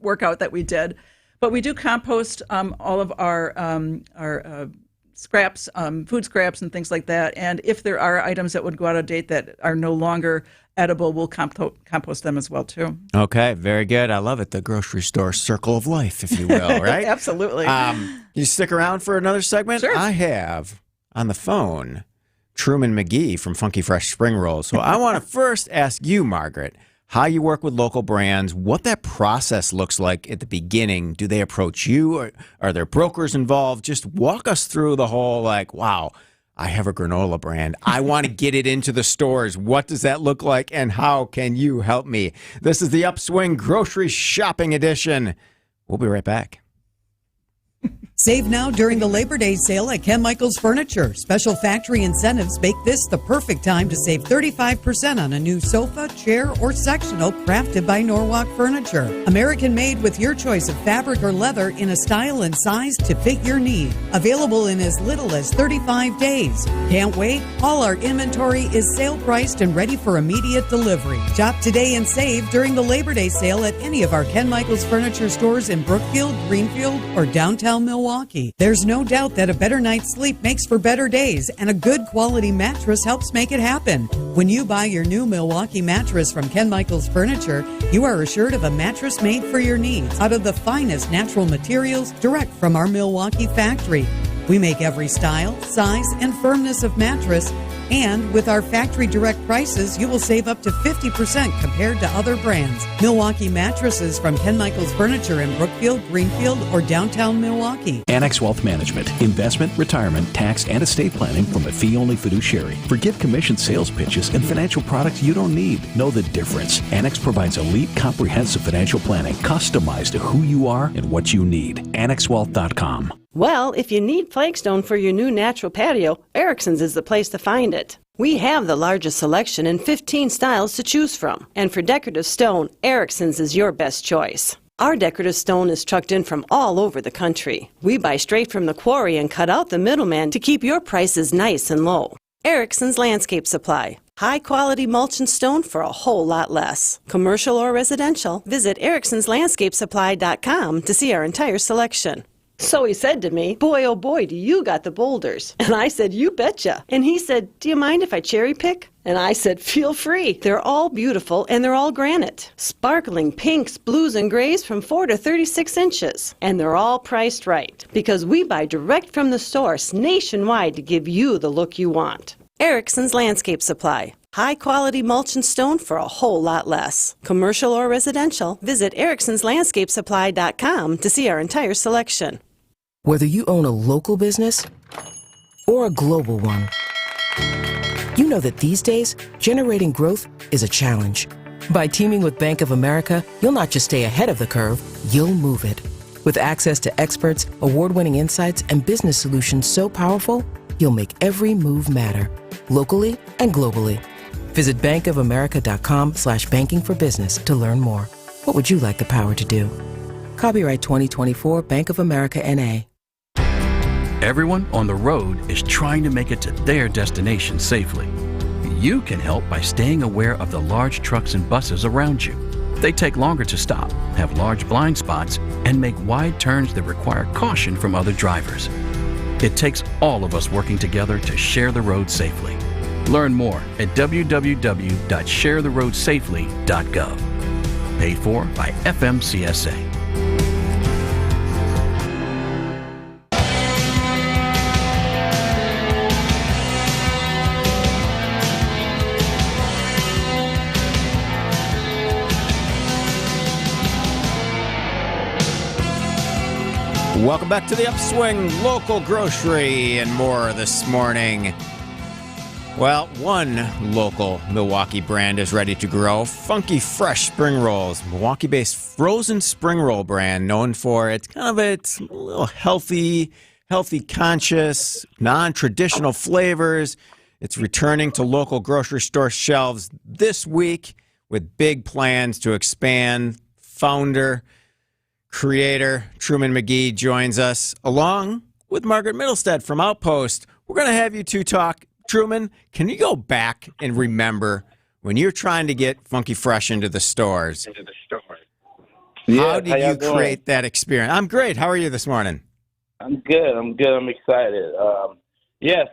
Speaker 3: workout that we did. But we do compost all of our scraps, food scraps and things like that. And if there are items that would go out of date that are no longer edible, we'll compost them as well, too.
Speaker 11: Okay, very good. I love it. The grocery store circle of life, if you will, right?
Speaker 3: Absolutely.
Speaker 11: Can you stick around for another segment?
Speaker 3: Sure.
Speaker 11: I have on the phone Truman McGee from Funky Fresh Spring Rolls. So I want to first ask you, Margaret, how you work with local brands, what that process looks like at the beginning. Do they approach you? Or are there brokers involved? Just walk us through the whole, wow, I have a granola brand. I want to get it into the stores. What does that look like, and how can you help me? This is the Upswing Grocery Shopping Edition. We'll be right back.
Speaker 14: Save now during the Labor Day sale at Ken Michaels Furniture. Special factory incentives make this the perfect time to save 35% on a new sofa, chair, or sectional crafted by Norwalk Furniture. American made with your choice of fabric or leather in a style and size to fit your need. Available in as little as 35 days. Can't wait? All our inventory is sale priced and ready for immediate delivery. Shop today and save during the Labor Day sale at any of our Ken Michaels Furniture stores in Brookfield, Greenfield, or downtown Milwaukee. There's no doubt that a better night's sleep makes for better days, and a good quality mattress helps make it happen. When you buy your new Milwaukee mattress from Ken Michaels Furniture, you are assured of a mattress made for your needs out of the finest natural materials direct from our Milwaukee factory. We make every style, size, and firmness of mattress. And with our factory direct prices, you will save up to 50% compared to other brands. Milwaukee mattresses from Ken Michaels Furniture in Brookfield, Greenfield, or downtown Milwaukee.
Speaker 15: Annex Wealth Management. Investment, retirement, tax, and estate planning from a fee-only fiduciary. Forget commission sales pitches and financial products you don't need. Know the difference. Annex provides elite, comprehensive financial planning customized to who you are and what you need. AnnexWealth.com.
Speaker 16: Well, if you need flagstone for your new natural patio, Erickson's is the place to find it. We have the largest selection and 15 styles to choose from. And for decorative stone, Erickson's is your best choice. Our decorative stone is trucked in from all over the country. We buy straight from the quarry and cut out the middleman to keep your prices nice and low. Erickson's Landscape Supply. High-quality mulch and stone for a whole lot less. Commercial or residential, visit ericksonslandscapesupply.com to see our entire selection. So he said to me, boy, oh boy, do you got the boulders. And I said, you betcha. And he said, do you mind if I cherry pick? And I said, feel free. They're all beautiful and they're all granite. Sparkling pinks, blues, and grays from 4 to 36 inches. And they're all priced right because we buy direct from the source nationwide to give you the look you want. Erickson's Landscape Supply. High-quality mulch and stone for a whole lot less. Commercial or residential, visit ericksonslandscapesupply.com to see our entire selection.
Speaker 17: Whether you own a local business or a global one, you know that these days, generating growth is a challenge. By teaming with Bank of America, you'll not just stay ahead of the curve, you'll move it. With access to experts, award-winning insights, and business solutions so powerful, you'll make every move matter, locally and globally. Visit bankofamerica.com/banking for business to learn more. What would you like the power to do? Copyright 2024 Bank of America N.A.
Speaker 18: Everyone on the road is trying to make it to their destination safely. You can help by staying aware of the large trucks and buses around you. They take longer to stop, have large blind spots, and make wide turns that require caution from other drivers. It takes all of us working together to share the road safely. Learn more at www.sharetheroadsafely.gov. Paid for by FMCSA.
Speaker 11: Welcome back to the Upswing, local grocery and more this morning. Well, one local Milwaukee brand is ready to grow. Funky Fresh Spring Rolls, Milwaukee-based frozen spring roll brand known for its a little healthy, conscious, non-traditional flavors. It's returning to local grocery store shelves this week with big plans to expand. Founder, creator Truman McGee joins us along with Margaret Middlestead from Outpost. We're going to have you two talk. Truman, can you go back and remember when you're trying to get Funky Fresh into the stores? How did you create that experience? I'm great. How are you this morning?
Speaker 4: I'm good. I'm excited.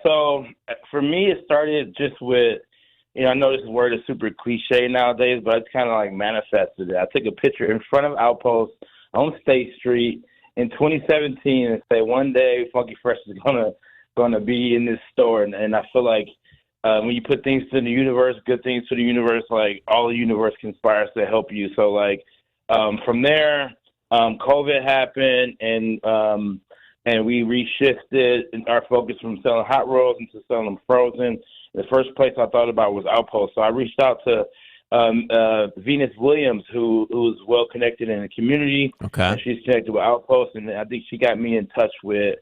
Speaker 4: So for me, it started just with, I know this word is super cliche nowadays, but it's kind of like manifested it. I took a picture in front of Outpost on State Street in 2017 and say, one day Funky Fresh is gonna be in this store. And I feel like when you put things to the universe, good things to the universe, like all the universe conspires to help you. So like from there, COVID happened and we reshifted our focus from selling hot rolls into selling them frozen. The first place I thought about was Outpost. So I reached out to Venus Williams, who's well connected in the community.
Speaker 11: Okay.
Speaker 4: And she's connected with Outpost, and I think she got me in touch with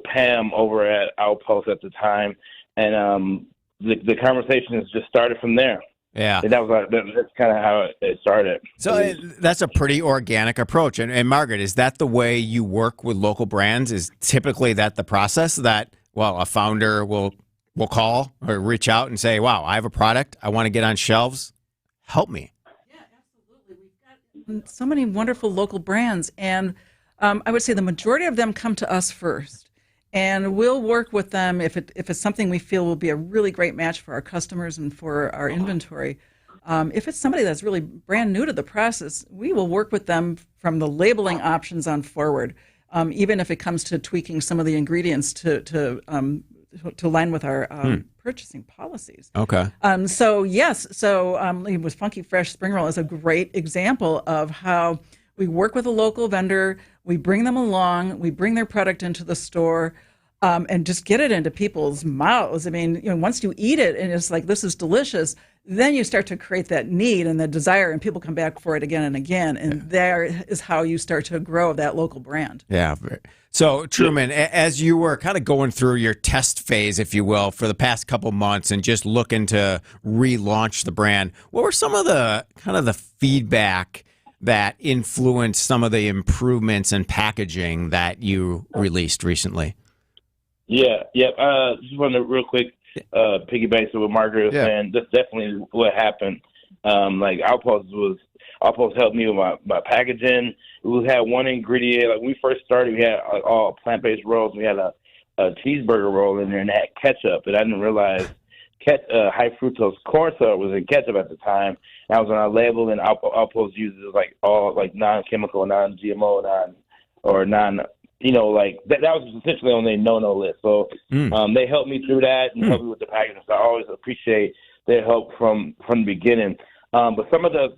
Speaker 4: Pam over at Outpost at the time, and the conversation has just started from there.
Speaker 11: Yeah,
Speaker 4: and that's kind of how it started.
Speaker 11: So that's a pretty organic approach. And Margaret, is that the way you work with local brands? Is typically that the process that a founder will call or reach out and say, "Wow, I have a product I want to get on shelves. Help me."
Speaker 3: Yeah, absolutely. We've got so many wonderful local brands, and I would say the majority of them come to us first. And we'll work with them if it's something we feel will be a really great match for our customers and for our inventory. If it's somebody that's really brand new to the process, we will work with them from the labeling options on forward, even if it comes to tweaking some of the ingredients to align with our purchasing policies.
Speaker 11: Okay.
Speaker 3: With Funky Fresh Spring Roll is a great example of how we work with a local vendor, we bring them along, we bring their product into the store, and just get it into people's mouths. I mean, once you eat it and it's like, this is delicious, then you start to create that need and the desire, and people come back for it again and again. And there is how you start to grow that local brand.
Speaker 11: Yeah. So, Truman, as you were kind of going through your test phase, if you will, for the past couple months and just looking to relaunch the brand, what were some of the kind of the feedback that influenced some of the improvements in packaging that you released recently?
Speaker 4: Just want to real quick piggyback to what Margaret was saying. That's definitely what happened. Like Outpost helped me with my packaging. We had one ingredient. Like when we first started, we had all plant-based rolls. We had a cheeseburger roll in there, and it had ketchup. And I didn't realize high fructose corn syrup was in ketchup at the time. And I was on our label, and Outpost uses like all like non-chemical, non-GMO, that was essentially on their no list. So they helped me through that and helped me with the packaging. So I always appreciate their help from the beginning. But some of the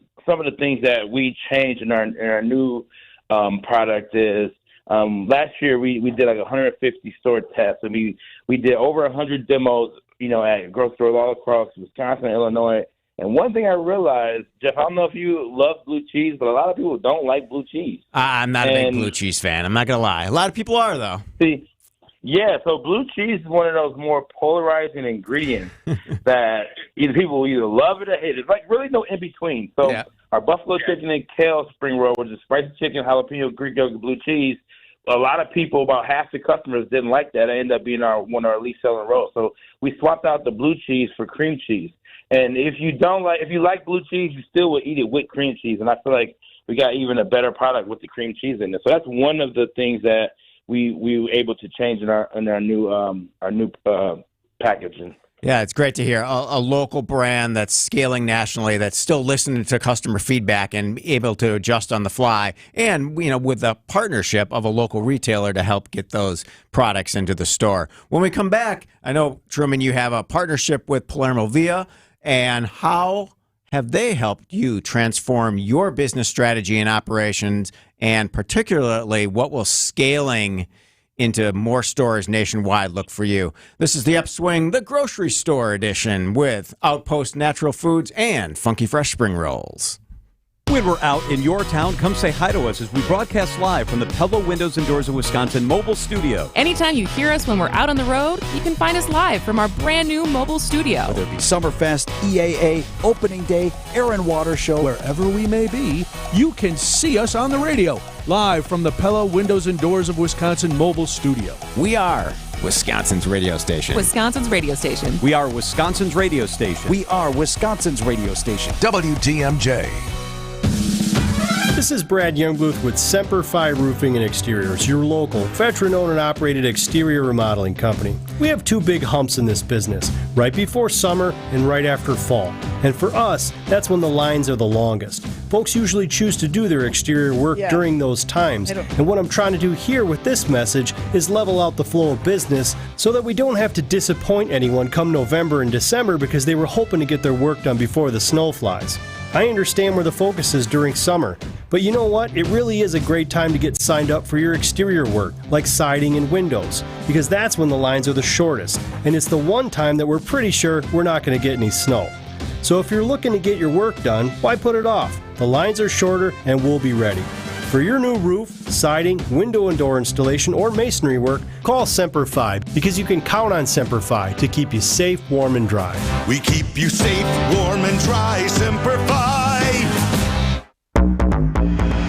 Speaker 4: things that we changed in our new product is last year we did like 150 store tests, and we did over 100 demos, at grocery stores all across Wisconsin, Illinois. And one thing I realized, Jeff, I don't know if you love blue cheese, but a lot of people don't like blue cheese.
Speaker 11: I'm not a big blue cheese fan. I'm not going to lie. A lot of people are, though.
Speaker 4: So blue cheese is one of those more polarizing ingredients that people will either love it or hate it. There's like really no in between. So our buffalo chicken and kale spring roll, which is spicy chicken, jalapeno, Greek yogurt, blue cheese. A lot of people, about half the customers, didn't like that. It ended up being one of our least selling rolls. So we swapped out the blue cheese for cream cheese. And if you like blue cheese, you still would eat it with cream cheese. And I feel like we got even a better product with the cream cheese in it. So that's one of the things that we were able to change in our new packaging.
Speaker 11: Yeah, it's great to hear a local brand that's scaling nationally, that's still listening to customer feedback and able to adjust on the fly, and with the partnership of a local retailer to help get those products into the store. When we come back, I know, Truman, you have a partnership with Palermo Via, and how have they helped you transform your business strategy and operations, and particularly what will scaling into more stores nationwide look for you? This is the Upswing, the grocery store edition with Outpost Natural Foods and Funky Fresh Spring Rolls.
Speaker 19: When we're out in your town, come say hi to us as we broadcast live from the Pebble Windows and Doors of Wisconsin mobile studio.
Speaker 20: Anytime you hear us when we're out on the road, you can find us live from our brand new mobile studio.
Speaker 21: Whether it be Summerfest, EAA, Opening Day, Air and Water Show,
Speaker 22: wherever we may be, you can see us on the radio, live from the Pella Windows and Doors of Wisconsin mobile studio.
Speaker 11: We are Wisconsin's radio station.
Speaker 20: Wisconsin's radio station.
Speaker 19: We are Wisconsin's radio station.
Speaker 21: We are Wisconsin's radio station.
Speaker 1: WTMJ.
Speaker 24: This is Brad Youngbluth with Semper Fi Roofing and Exteriors, your local, veteran-owned and operated exterior remodeling company. We have two big humps in this business, right before summer and right after fall. And for us, that's when the lines are the longest. Folks usually choose to do their exterior work during those times. And what I'm trying to do here with this message is level out the flow of business so that we don't have to disappoint anyone come November and December because they were hoping to get their work done before the snow flies. I understand where the focus is during summer, but you know what? It really is a great time to get signed up for your exterior work, like siding and windows, because that's when the lines are the shortest, and it's the one time that we're pretty sure we're not going to get any snow. So if you're looking to get your work done, why put it off? The lines are shorter and we'll be ready. For your new roof, siding, window and door installation, or masonry work, call Semper Fi, because you can count on Semper Fi to keep you safe, warm, and dry.
Speaker 26: We keep you safe, warm, and dry, Semper Fi.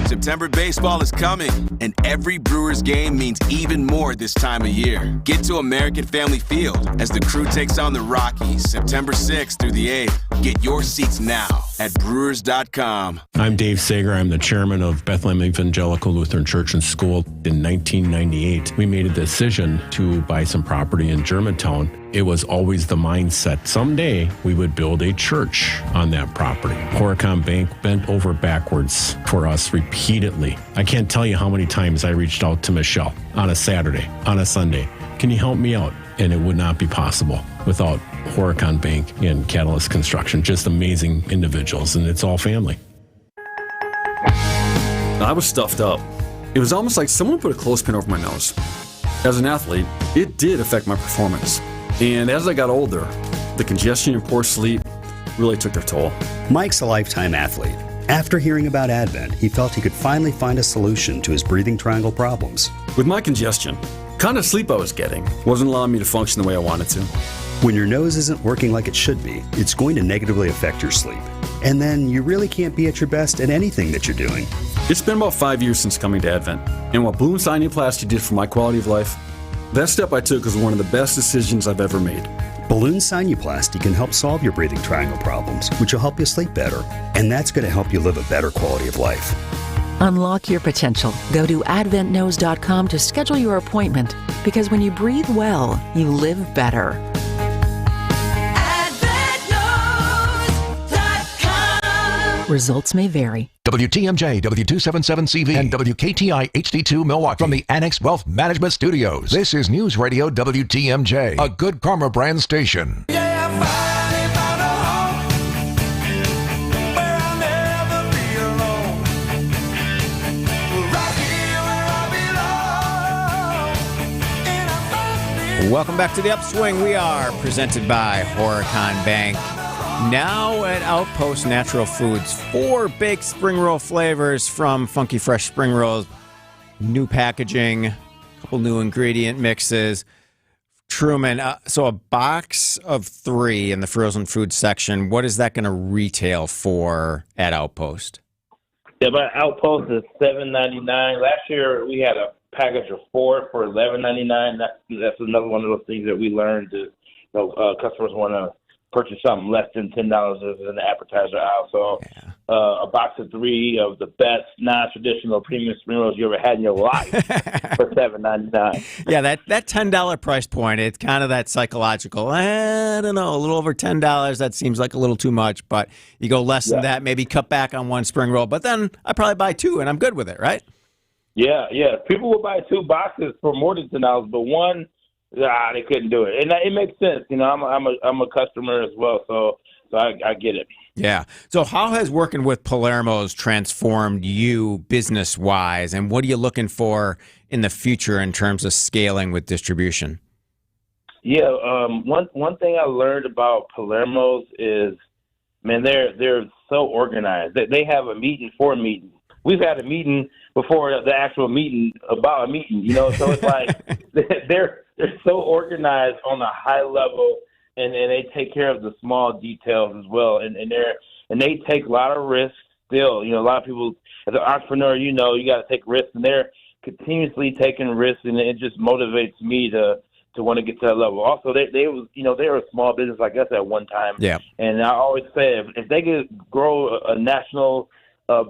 Speaker 27: September baseball is coming, and every Brewers game means even more this time of year. Get to American Family Field as the Crew takes on the Rockies September 6th through the 8th. Get your seats now at Brewers.com.
Speaker 28: I'm Dave Sager. I'm the chairman of Bethlehem Evangelical Lutheran Church and School. In 1998, we made a decision to buy some property in Germantown. It was always the mindset, someday we would build a church on that property. Horicon Bank bent over backwards for us repeatedly. I can't tell you how many times I reached out to Michelle on a Saturday, on a Sunday. Can you help me out? And it would not be possible without Horicon Bank and Catalyst Construction. Just amazing individuals, and it's all family.
Speaker 29: I was stuffed up. It was almost like someone put a clothespin over my nose. As an athlete, it did affect my performance. And as I got older, the congestion and poor sleep really took their toll.
Speaker 30: Mike's a lifetime athlete. After hearing about Advent, he felt he could finally find a solution to his breathing triangle problems.
Speaker 29: With my congestion, the kind of sleep I was getting wasn't allowing me to function the way I wanted to.
Speaker 30: When your nose isn't working like it should be, it's going to negatively affect your sleep. And then you really can't be at your best at anything that you're doing.
Speaker 29: It's been about 5 years since coming to Advent, and what balloon sinuplasty did for my quality of life, that step I took was one of the best decisions I've ever made.
Speaker 30: Balloon sinuplasty can help solve your breathing triangle problems, which will help you sleep better. And that's going to help you live a better quality of life.
Speaker 31: Unlock your potential. Go to adventknows.com to schedule your appointment, because when you breathe well, you live better. Results may vary.
Speaker 1: WTMJ, W277CV, and WKTI HD2 Milwaukee from the Annex Wealth Management Studios. This is News Radio WTMJ, a Good Karma brand station.
Speaker 11: Welcome back to the Upswing. We are presented by Horicon Bank. Now at Outpost Natural Foods, 4 baked spring roll flavors from Funky Fresh Spring Rolls. New packaging, a couple new ingredient mixes. Truman, so a box of 3 in the frozen food section, what is that going to retail for at Outpost?
Speaker 4: Yeah, but Outpost is $7.99. Last year we had a package of 4 for $11.99. That's another one of those things that we learned. Customers want to purchase something less than $10 as an appetizer out. So a box of 3 of the best non-traditional premium spring rolls you ever had in your life for $7.99.
Speaker 11: Yeah, that $10 price point, it's kind of that psychological, I don't know, a little over $10, that seems like a little too much, but you go less than that, maybe cut back on 1 spring roll, but then I probably buy 2 and I'm good with it, right?
Speaker 4: Yeah. People will buy 2 boxes for more than $10, but 1, they couldn't do it, and it makes sense. I'm a customer as well, so I get it.
Speaker 11: Yeah. So how has working with Palermo's transformed you business-wise, and what are you looking for in the future in terms of scaling with distribution?
Speaker 4: Yeah, one thing I learned about Palermo's is, man, they're so organized. They have a meeting for a meeting. We've had a meeting before the actual meeting about a meeting, you know. So it's like they're so organized on a high level, and they take care of the small details as well. And they take a lot of risks still. You know, a lot of people, as an entrepreneur, you know, you got to take risks, and they're continuously taking risks, and it just motivates me to want to get to that level. Also, they were a small business like us at one time.
Speaker 11: Yeah.
Speaker 4: And I always say if they could grow a national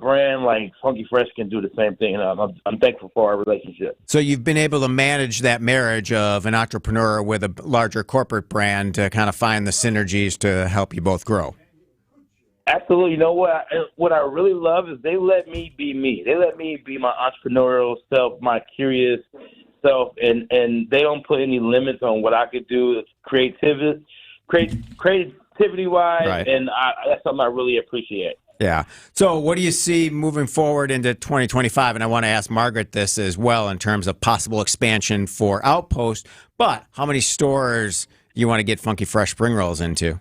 Speaker 4: brand like Funky Fresh can do the same thing, and I'm thankful for our relationship.
Speaker 11: So you've been able to manage that marriage of an entrepreneur with a larger corporate brand to kind of find the synergies to help you both grow.
Speaker 4: Absolutely. You know what I really love is they let me be me. They let me be my entrepreneurial self, my curious self, and they don't put any limits on what I could do creativity-wise,
Speaker 11: Right.
Speaker 4: and that's something I really appreciate.
Speaker 11: Yeah. So what do you see moving forward into 2025? And I want to ask Margaret this as well in terms of possible expansion for Outpost, but how many stores do you want to get Funky Fresh Spring Rolls into?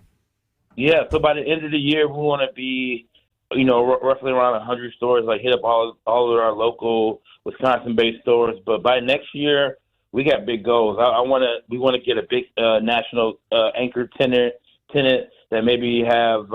Speaker 4: Yeah, so by the end of the year, we want to be, you know, roughly around 100 stores, like hit up all of our local Wisconsin-based stores. But by next year, we got big goals. We want to get a big national anchor tenant that maybe have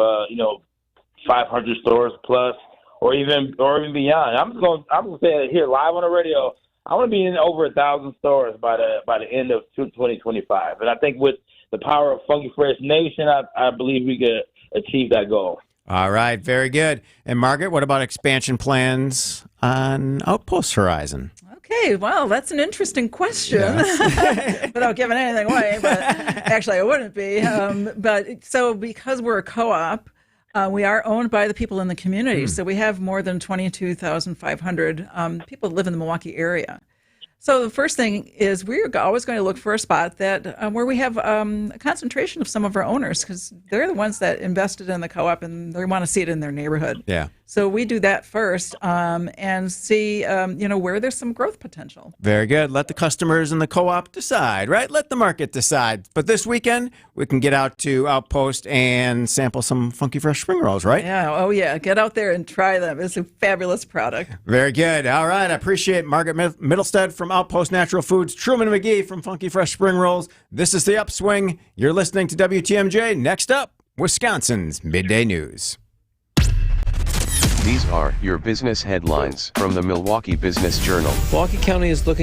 Speaker 4: 500 stores plus, or even beyond. I'm gonna say it here live on the radio. I want to be in over 1,000 stores by the end of 2025, and I think with the power of Funky Fresh Nation, I believe we could achieve that goal.
Speaker 11: All right, very good. And Margaret, what about expansion plans on Outpost Horizon?
Speaker 3: Okay, well, that's an interesting question. Without giving anything away, but actually I wouldn't be. But so because we're a co-op, we are owned by the people in the community. So we have more than 22,500 people that live in the Milwaukee area. So the first thing is we're always going to look for a spot that where we have a concentration of some of our owners, because they're the ones that invested in the co-op and they want to see it in their neighborhood.
Speaker 11: Yeah.
Speaker 3: So we do that first and see where there's some growth potential.
Speaker 11: Very good. Let the customers and the co-op decide, right? Let the market decide. But this weekend, we can get out to Outpost and sample some Funky Fresh Spring Rolls, right?
Speaker 3: Yeah. Oh, yeah. Get out there and try them. It's a fabulous product.
Speaker 11: Very good. All right. I appreciate Margaret Middlestead from Outpost Natural Foods, Truman McGee from Funky Fresh Spring Rolls. This is The Upswing. You're listening to WTMJ. Next up, Wisconsin's Midday News.
Speaker 2: These are your business headlines from the Milwaukee Business Journal.
Speaker 5: Milwaukee County is looking